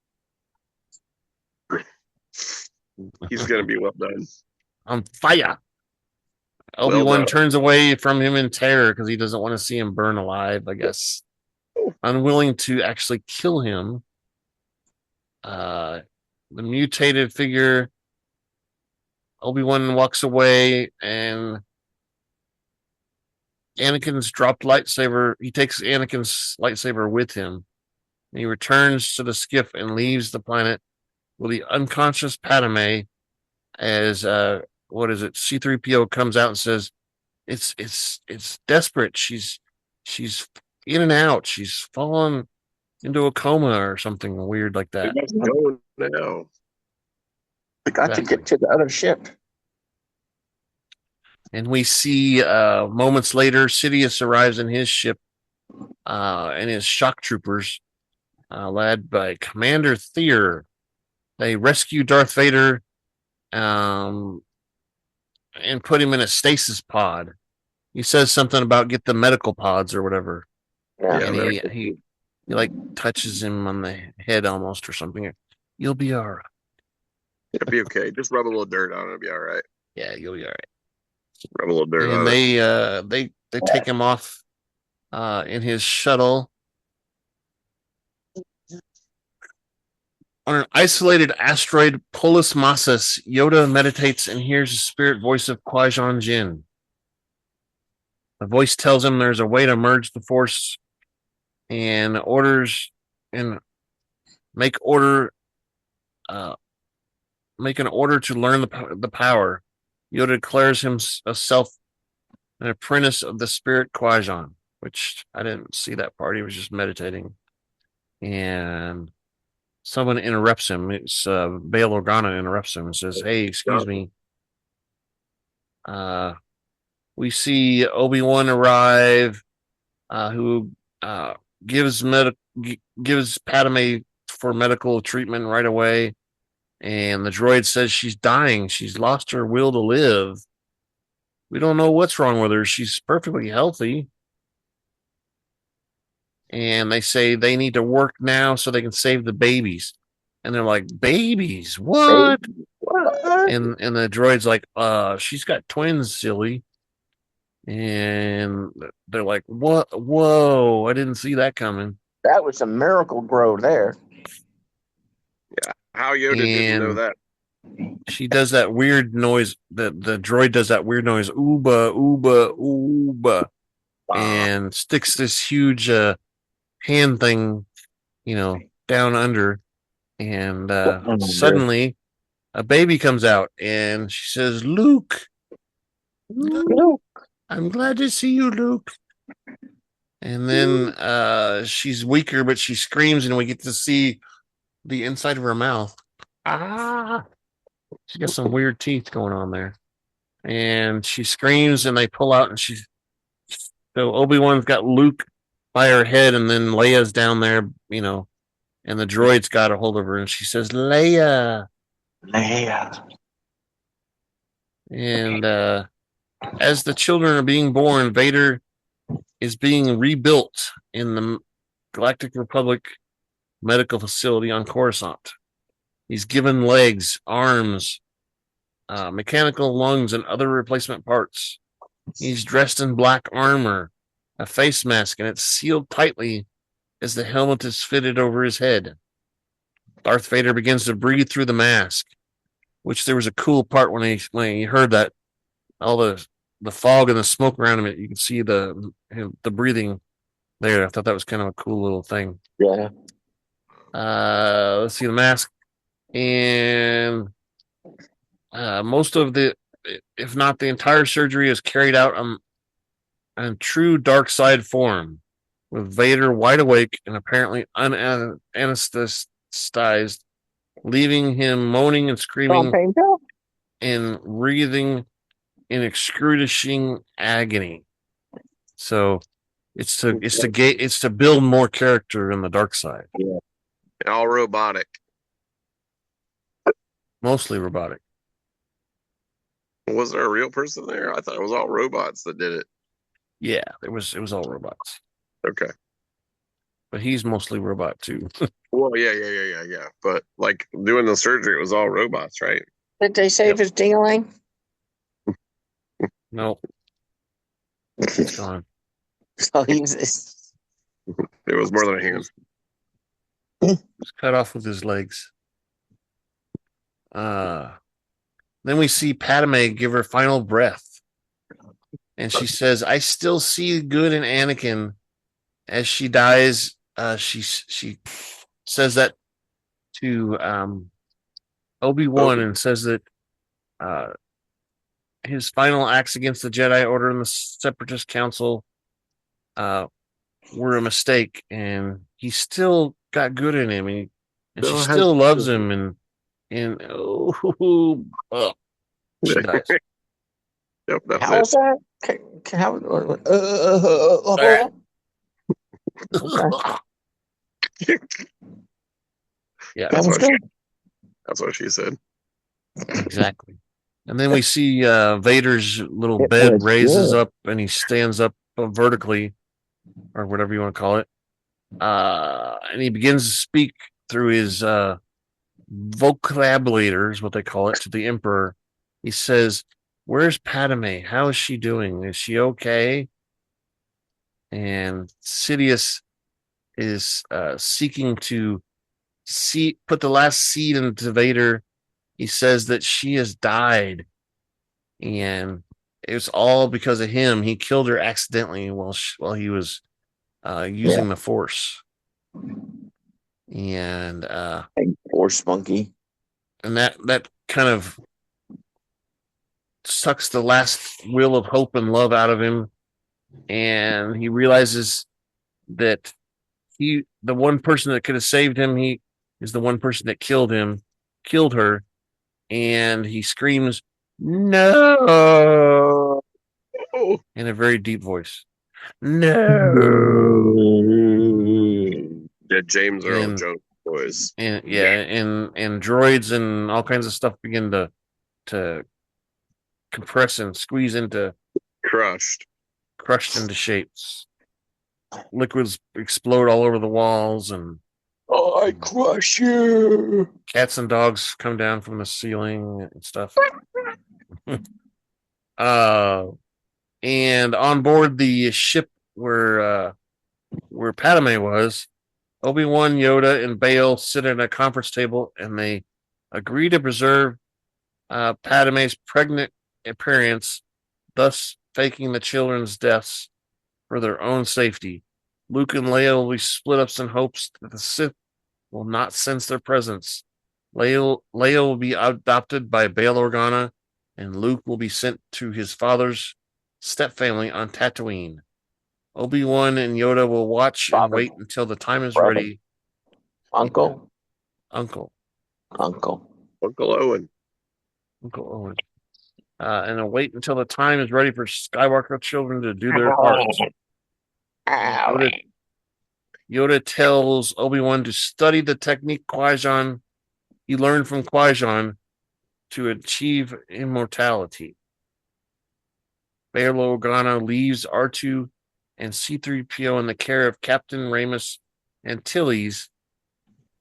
He's gonna be well done. On fire. Obi-Wan turns away from him in terror because he doesn't want to see him burn alive, I guess. Unwilling to actually kill him. The mutated figure, Obi-Wan walks away, and Anakin's dropped lightsaber. He takes Anakin's lightsaber with him. And he returns to the skiff and leaves the planet with the unconscious Padme as what is it? C3PO comes out and says, "It's desperate. She's in and out. She's fallen into a coma or something weird like that." Let's go now. We got to get to the other ship. And we see moments later, Sidious arrives in his ship and his shock troopers, led by Commander Thier. They rescue Darth Vader and put him in a stasis pod. He says something about get the medical pods or whatever. Yeah, and he like touches him on the head almost or something. You'll be all right. It'll be okay. Just rub a little dirt on it. It'll be all right. Yeah, you'll be all right. Rub a little dirt And on it. they take him off in his shuttle. On an isolated asteroid, Polis Massas, Yoda meditates and hears the spirit voice of Qui-Gon Jinn. The voice tells him there's a way to merge the Force and orders and make an order to learn the power. Yoda declares himself an apprentice of the spirit Qui-Gon, which I didn't see that part. He was just meditating. And someone interrupts him. It's Bail Organa interrupts him and says, "Hey, excuse me." We see Obi-Wan arrive, who gives Padme for medical treatment right away. And the droid says she's dying. She's lost her will to live. We don't know what's wrong with her. She's perfectly healthy. And they say they need to work now so they can save the babies. And they're like, "Babies? What?" And the droid's like, "She's got twins, silly." And they're like, "What? Whoa, I didn't see that coming." That was a miracle grow there. Yeah. How Yoda didn't know that. She does that weird noise. The droid does that weird noise, "Ooba, ooba, ooba," and sticks this huge hand thing, down under. And suddenly a baby comes out and she says, Luke, I'm glad to see you, Luke." And then she's weaker, but she screams, and we get to see the inside of her mouth. She's got some weird teeth going on there. And she screams, and they pull out, and so Obi-Wan's got Luke by her head, and then Leia's down there, and the droid's got a hold of her, and she says, Leia. And as the children are being born, Vader is being rebuilt in the Galactic Republic medical facility on Coruscant. He's given legs, arms, mechanical lungs, and other replacement parts. He's dressed in black armor, a face mask, and it's sealed tightly as the helmet is fitted over his head. Darth Vader begins to breathe through the mask, which there was a cool part when he heard that all the fog and the smoke around him. You could see the breathing there. I thought that was kind of a cool little thing. Yeah. Let's see the mask, and most of the, if not the entire surgery, is carried out in true dark side form, with Vader wide awake and apparently unanesthetized, leaving him moaning and screaming and breathing in excruciating agony. So it's to build more character in the dark side. Yeah. All robotic. Mostly robotic. Was there a real person there? I thought it was all robots that did it. Yeah, it was all robots. Okay. But he's mostly robot too. Well, yeah. But like doing the surgery, it was all robots, right? Did they save his ding-a-ling? Nope. It's gone. So he's It was more than a hand. It's cut off with his legs. Then we see Padme give her final breath. And she says, I still see good in Anakin. As she dies, she says that to Obi-Wan and says that his final acts against the Jedi Order and the Separatist Council were a mistake, and he still got good in him, and she still loves him, and she dies. Yep, that's how it. was that? Yeah, That's was what, good. that's what she said. exactly. And then we see Vader's little It bed was raises good. up, and he stands up vertically, or whatever you want to call it. And he begins to speak through his vocabulator, is what they call it, to the Emperor. He says, where's Padme? How is she doing? Is she okay? And Sidious is seeking to put the last seed into Vader. He says that she has died, and it's all because of him. He killed her accidentally while he was using the Force. And Force monkey. And that kind of sucks the last will of hope and love out of him, and he realizes that the one person that could have saved him, he is the one person that killed her, and he screams no in a very deep voice. No. Yeah, James Earl Jones voice. And and droids and all kinds of stuff begin to compress and squeeze into crushed into shapes. Liquids explode all over the walls, and I crush you. Cats and dogs come down from the ceiling and stuff. And on board the ship where Padme was, Obi-Wan, Yoda, and Bail sit at a conference table, and they agree to preserve Padme's pregnant appearance, thus faking the children's deaths for their own safety. Luke and Leia will be split up in hopes that the Sith will not sense their presence. Leia will be adopted by Bail Organa, and Luke will be sent to his father's stepfamily on Tatooine. Obi-Wan and Yoda will watch and wait until the time is ready. Uncle Owen. And wait until the time is ready for Skywalker children to do their parts. Yoda tells Obi-Wan to study the technique he learned from Qui-Gon to achieve immortality. Bail Organa leaves R2 and C3PO in the care of Captain Ramus Antilles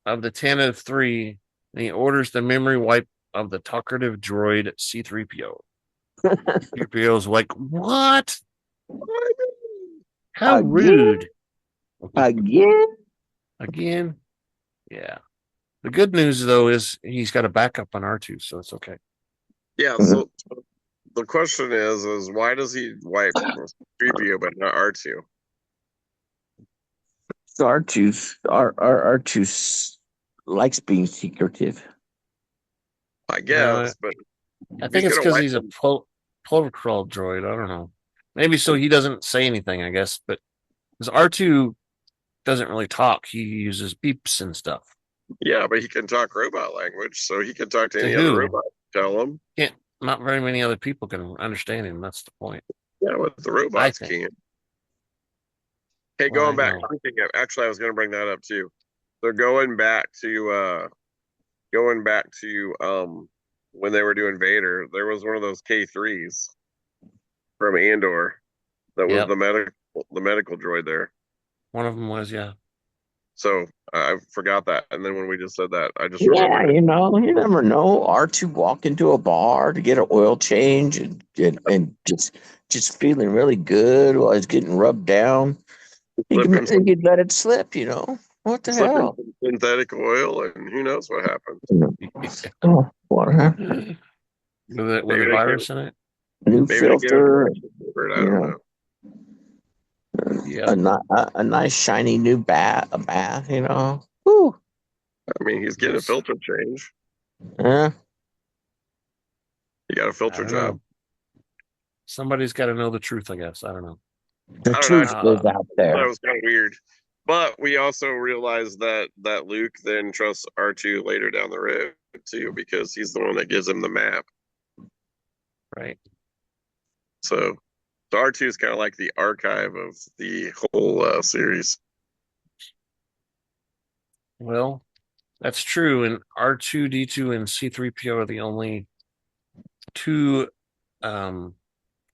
of the Tantive 3, and he orders the memory wipe of the talkative droid C3PO. C3PO's like, what? How rude. Again? Yeah. The good news, though, is he's got a backup on R2, so it's okay. Yeah, so the question is why does he wipe 3PO but not R2? So R2 likes being secretive. I guess, but I think it's because he's a protocol droid. I don't know. Maybe so he doesn't say anything, I guess. But because R2 doesn't really talk, he uses beeps and stuff. Yeah, but he can talk robot language, so he can talk to To any other who? robot. Tell him. Can't. Not very many other people can understand him. That's the point. Yeah, what the I robots think. can. Hey, Well, going back, actually, I was going to bring that up too. They're going back to when they were doing Vader. There was one of those K3s from Andor that was Yep. the medical droid there. One of them was, yeah. So I forgot that, and then when we just said that, I just Yeah, remembered it. you know, you never know. R2 walk into a bar to get an oil change and just feeling really good while he's getting rubbed down. He Slipping, could let it slip, you know. What the slipping hell? some synthetic oil, and who knows what happened. Oh, what happened? With a virus in it. New Maybe to give it filter, I you don't know. know. Yeah. A nice shiny new bath, you know. Woo. I mean, he's getting a filter change. Yeah. He got a I filter don't job. know. Somebody's got to know the truth, I guess. I don't know. The I don't truth know. is out That there. was kind of weird. But we also realized that Luke then trusts R2 later down the road too, because he's the one that gives him the map. Right. So R2 is kind of like the archive of the whole series. Well, that's true. And R2D2 and C3PO are the only two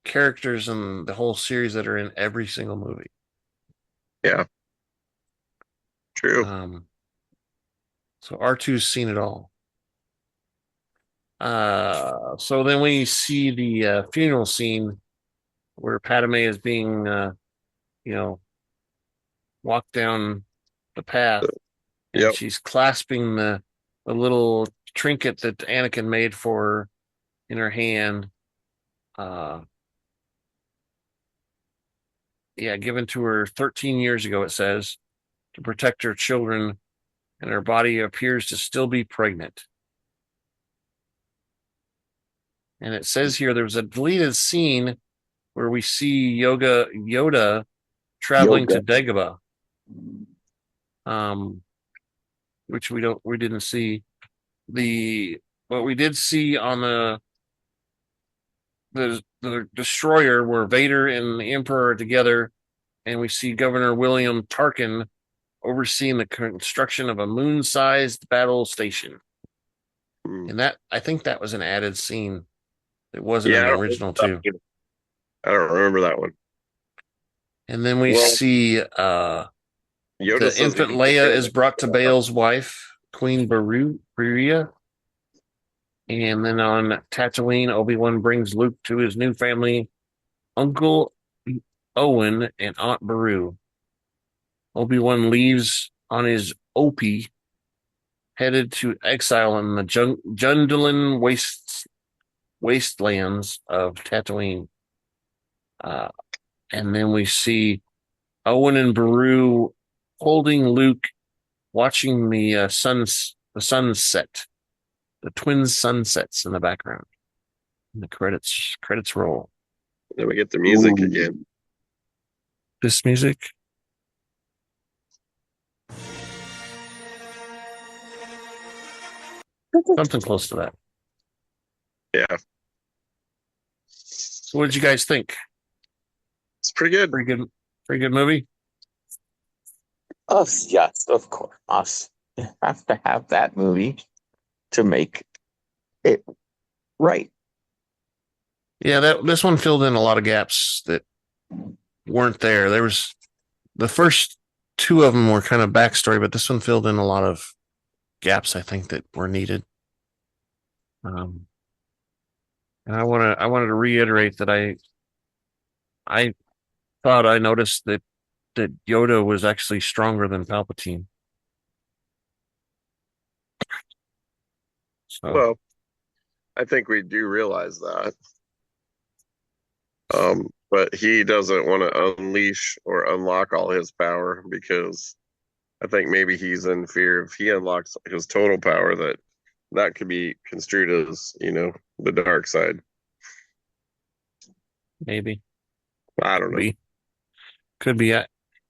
characters in the whole series that are in every single movie. Yeah. True. So R2's seen it all. So then we see the funeral scene where Padme is being, walked down the path, and Yep. she's clasping the little trinket that Anakin made for her in her hand. Given to her 13 years ago, it says, to protect her children, and her body appears to still be pregnant. And it says here there was a deleted scene where we see Yoda traveling to Dagobah, which we didn't see. What we did see on the destroyer where Vader and the Emperor are together, and we see Governor William Tarkin overseeing the construction of a moon-sized battle station. And that, I think that was an added scene. It wasn't in the original too. I don't remember that one. And then we see Yoda the infant Leia is brought to Bail's wife, Queen Berea. And then on Tatooine, Obi-Wan brings Luke to his new family, Uncle Owen and Aunt Beru. Obi-Wan leaves on his Opie, headed to exile in the Jundulin wastelands of Tatooine. And then we see Owen and Beru holding Luke, watching the sunset, the twin sunsets in the background. And the credits roll. Then we get the music again. This music. Something close to that. Yeah. So what did you guys think? It's pretty good. Pretty good movie. Yes, of course. You have to have that movie to make it right. Yeah, this one filled in a lot of gaps that weren't there. There was the first two of them were kind of backstory, but this one filled in a lot of gaps I think that were needed. And I wanted to reiterate that I thought I noticed that Yoda was actually stronger than Palpatine. So, well, I think we do realize that. But he doesn't want to unleash or unlock all his power because I think maybe he's in fear if he unlocks his total power that could be construed as, the dark side. maybe. I don't know. Could be.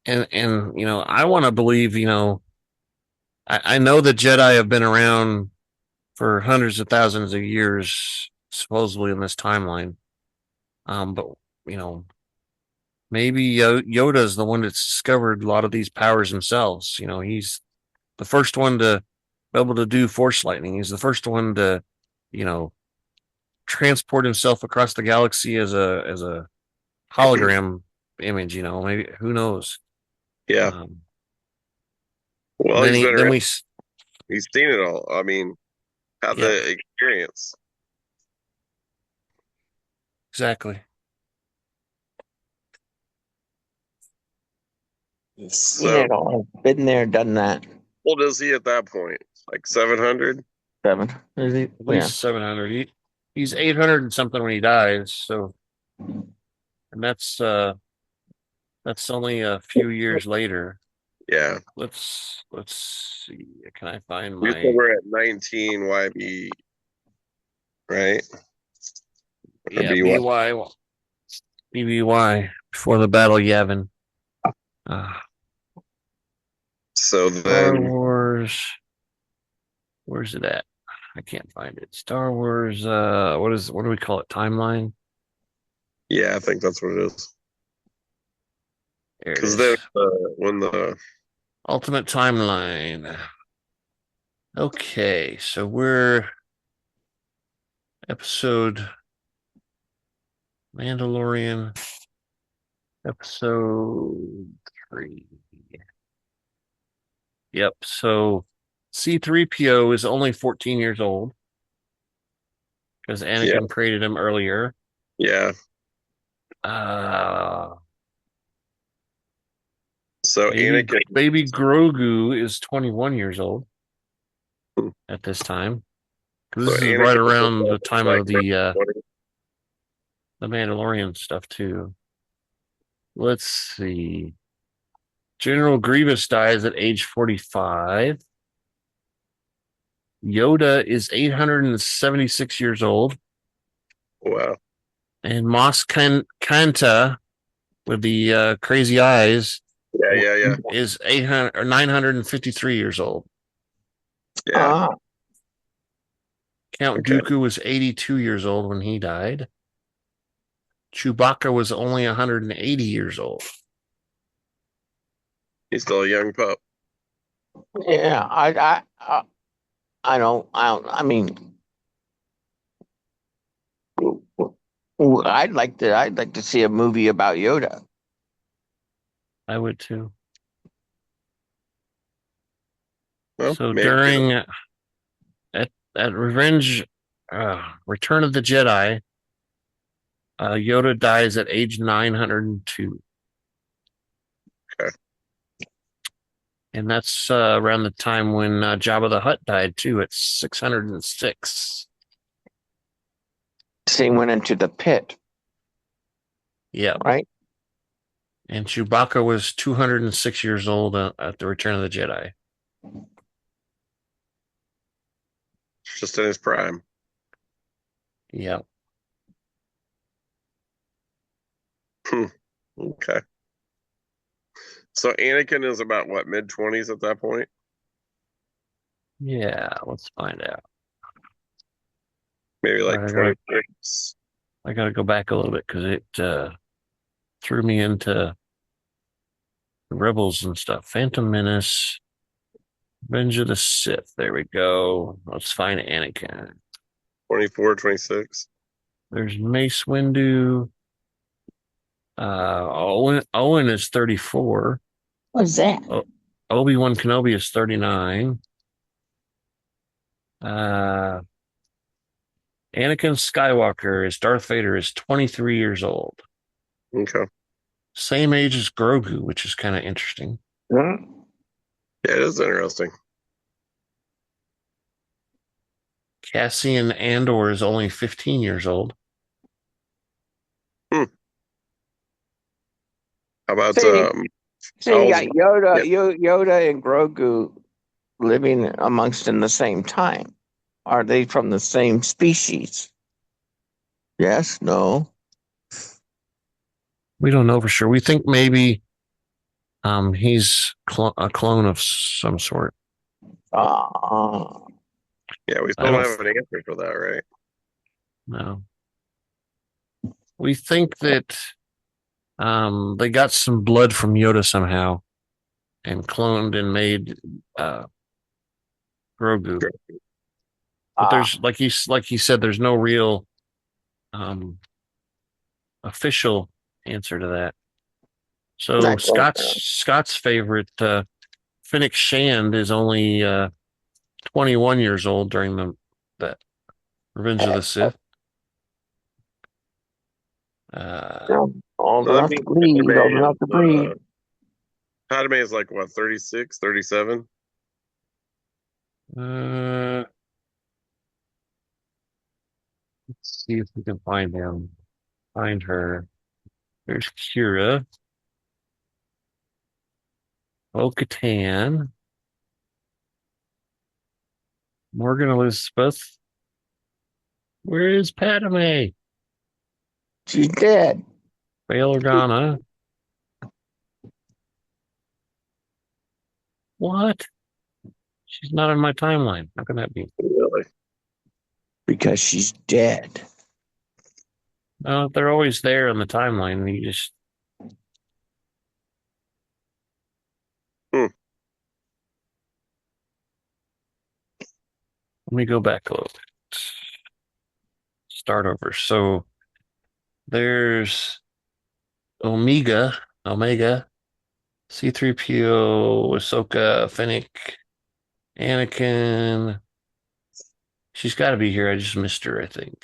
And you know, I want to believe, you know, I know the Jedi have been around for hundreds of thousands of years, supposedly in this timeline. But you know, maybe Yoda is the one that's discovered a lot of these powers themselves. You know, he's the first one to be able to do Force lightning. He's the first one to, you know, transport himself across the galaxy as a hologram image. You know, maybe who knows? Yeah. Well, Then he's been around. we He's seen it all. I mean, had the experience. Exactly. He's seen it all. Been there, done that. What is he at that point? Like 700? 7. Is he? At least 700. He's 800 and something when he dies. So, and that's only a few years later. Yeah. Let's see. Can I find You said we're at 19 YB, right? Or yeah, BBY before the Battle of Yavin. So Star then, Wars. Where's it at? I can't find it. Star Wars. What do we call it? Timeline. yeah, I think that's what it is. There it Because is. then when the Ultimate Timeline. Okay, so we're episode Mandalorian, episode 3. Yep. So C3PO is only 14 years old because Anakin created him earlier. Yeah. So Anakin, baby Grogu is 21 years old at this time. Because this is right around the time of the Mandalorian stuff too. Let's see. General Grievous dies at age 45. Yoda is 876 years old. Wow. And Mos Kanta with the crazy eyes is 800 or 953 years old. Yeah. Count Dooku was 82 years old when he died. Chewbacca was only 180 years old. He's still a young pup. Yeah, I mean, I'd like to see a movie about Yoda. I would too. Well, so during at Revenge, Return of the Jedi, Yoda dies at age 902. Okay. And that's around the time when Jabba the Hutt died too, at 606. So he went into the pit. Yeah. Right. And Chewbacca was 206 years old at the Return of the Jedi. Just in his prime. Yeah. Okay. So Anakin is about what, mid-20s at that point? Yeah, let's find out. Maybe like 26. I gotta go back a little bit because it threw me into the Rebels and stuff. Phantom Menace, Revenge of the Sith. There we go. Let's find Anakin. 24, 26. There's Mace Windu. Owen is 34. What's that? Obi-Wan Kenobi is 39. Anakin Skywalker is Darth Vader is 23 years old. Okay. Same age as Grogu, which is kind of interesting. Yeah, it is interesting. Cassian Andor is only 15 years old. How about so you got Yoda and Grogu living amongst in the same time. Are they from the same species? Yes, no. We don't know for sure. We think maybe he's a clone of some sort. Yeah, we I still don't don't have an answer for that, right? know. We think that they got some blood from Yoda somehow and cloned and made Grogu. But there's like he said, there's no real official answer to that. So Scott's favorite Finnick Shand is only 21 years old during the Revenge of the Sith. Old enough to bleed, old enough to breed. Padme is like what, 36, 37? Let's see if we can find her. There's Kira. Bo-Katan. Morgan Elizabeth. Where is Padme? She's dead. Bail Organa. What? She's not in my timeline. How can that be? Really? Because she's dead. No, they're always there in the timeline. You just. Let me go back a little bit. Start over. So there's Omega, C3PO, Ahsoka, Finnick, Anakin. She's got to be here. I just missed her, I think.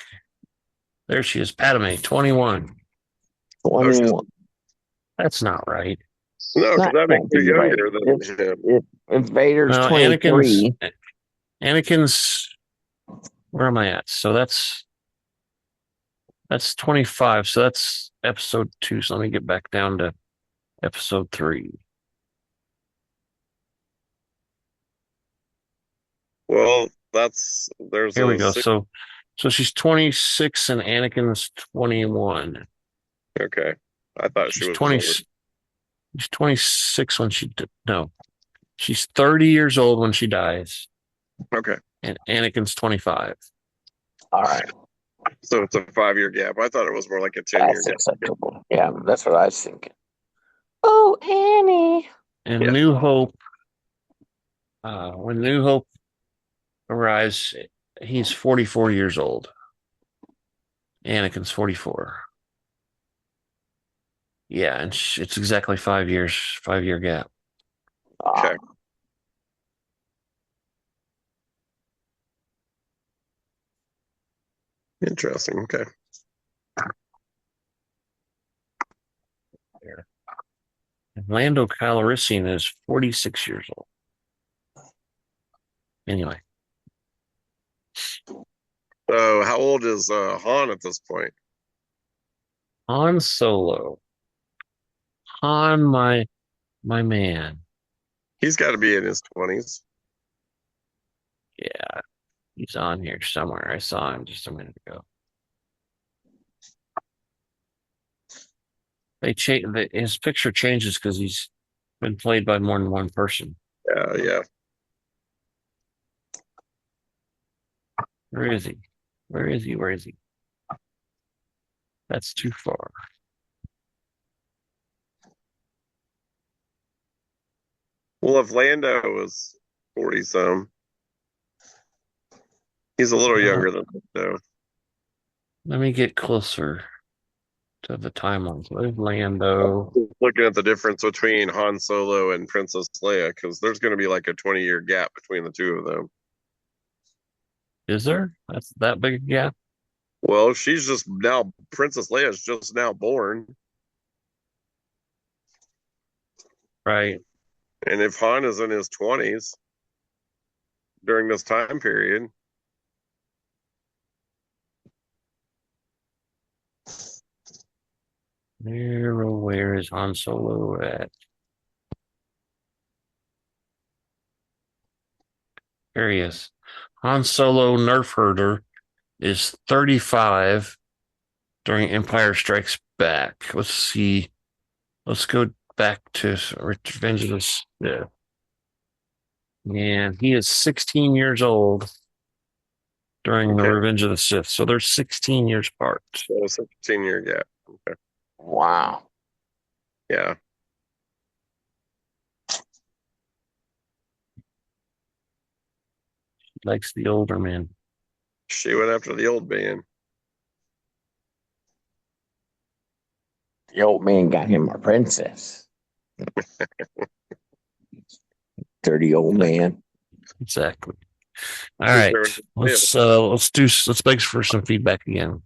There she is, Padme, 21. 21. That's not right. No, because that makes you younger than him. If Vader's No, 23. Anakin's. Where am I at? So that's 25. So that's episode 2. So let me get back down to episode 3. Well, here we go. So she's 26 and Anakin's 21. Okay. I thought she was 20. She's 26 when she's 30 years old when she dies. Okay. And Anakin's 25. All right. So it's a 5-year gap. I thought it was more like a 10-year That's gap. acceptable. Yeah, that's what I was thinking. Oh, Annie. And New Hope. When New Hope arrives, he's 44 years old. Anakin's 44. Yeah, and it's exactly 5 years, 5-year gap. Okay. Interesting. Okay. And Lando Calrissian is 46 years old. Anyway. So how old is Han at this point? Han Solo. Han, my man. He's got to be in his 20s. Yeah, he's on here somewhere. I saw him just a minute ago. His picture changes because he's been played by more than one person. Yeah. Where is he? Where is he? That's too far. Well, if Lando was 40-some, he's a little younger than Lando. Let me get closer to the timelines. There's Lando. Looking at the difference between Han Solo and Princess Leia, because there's going to be like a 20-year gap between the two of them. Is there? That's that big a gap? Well, Princess Leia's just now born. Right. And if Han is in his 20s during this time period. Where is Han Solo at? There he is. Han Solo Nerf Herder is 35 during Empire Strikes back. Let's see. Let's go back to Revenge of the Sith. And he is 16 years old during the Revenge of the Sith. So they're 16 years apart. So 16-year gap. Okay. Wow. Yeah. He likes the older man. She went after the old man. The old man got him a princess. Dirty old man. Exactly. All right. Let's beg for some feedback again.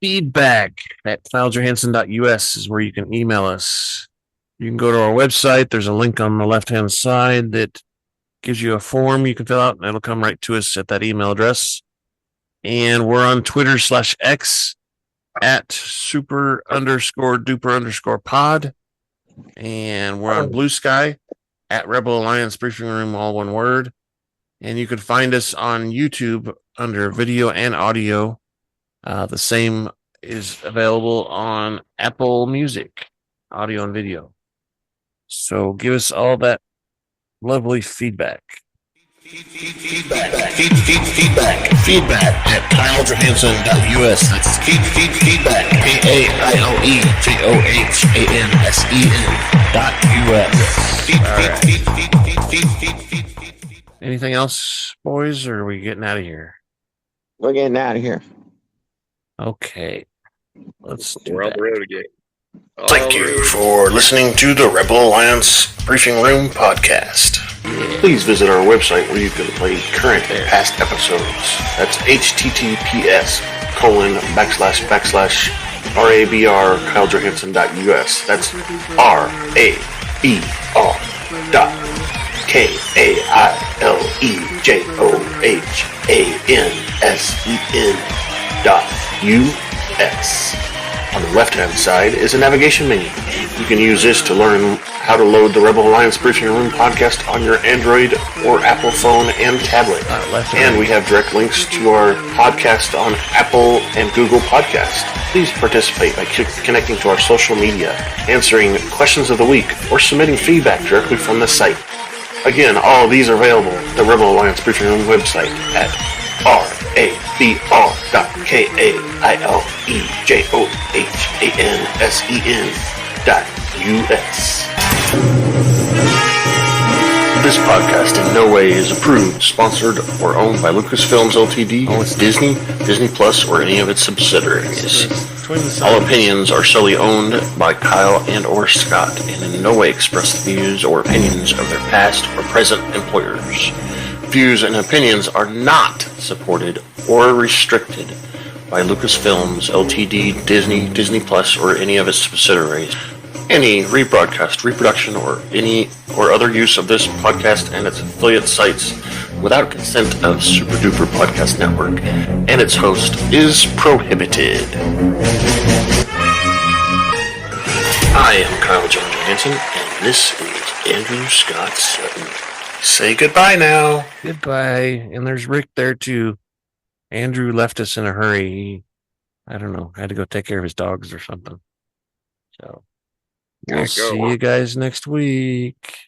Feedback at cloudjohansson.us is where you can email us. You can go to our website. There's a link on the left-hand side that gives you a form you can fill out, and it'll come right to us at that email address. And we're on Twitter/X at super_duper_pod. And we're on Blue Sky at Rebel Alliance Briefing Room, all one word. And you can find us on YouTube under video and audio. The same is available on Apple Music, audio and video. So give us all that lovely feedback. Feedback at KyleJohansson.us. That's feedback, KAILEJOHANSN.US. Anything else, boys, or are we getting out of here? We're getting out of here. Okay. Let's do We're on that. the road again. Thank you for listening to the Rebel Alliance Briefing Room podcast. Please visit our website where you can play current and past episodes. That's https://RABR KyleJohansson.us. That's RABR KyleJohansson.US. On the left-hand side is a navigation menu. You can use this to learn how to load the Rebel Alliance Briefing Room podcast on your Android or Apple phone and tablet. And we have direct links to our podcast on Apple and Google Podcasts. Please participate by connecting to our social media, answering questions of the week, or submitting feedback directly from the site. Again, all of these are available at the Rebel Alliance Briefing Room website at RABR.KAILEJOHANSEN.US. This podcast in no way is approved, sponsored, or owned by Lucasfilms Ltd., Disney, Disney Plus, or any of its subsidiaries. All opinions are solely owned by Kyle and or Scott, and in no way express the views or opinions of their past or present employers. Views and opinions are not supported or restricted by Lucasfilms Ltd., Disney, Disney Plus, or any of its subsidiaries. Any rebroadcast, reproduction, or any or other use of this podcast and its affiliate sites without consent of Super Duper Podcast Network and its host is prohibited. I am Kyle John Johansson, and this is Andrew Scott Sutton. Say goodbye now. Goodbye. And there's Rick there too. Andrew left us in a hurry. I don't know. Had to go take care of his dogs or something. So we'll see you guys next week.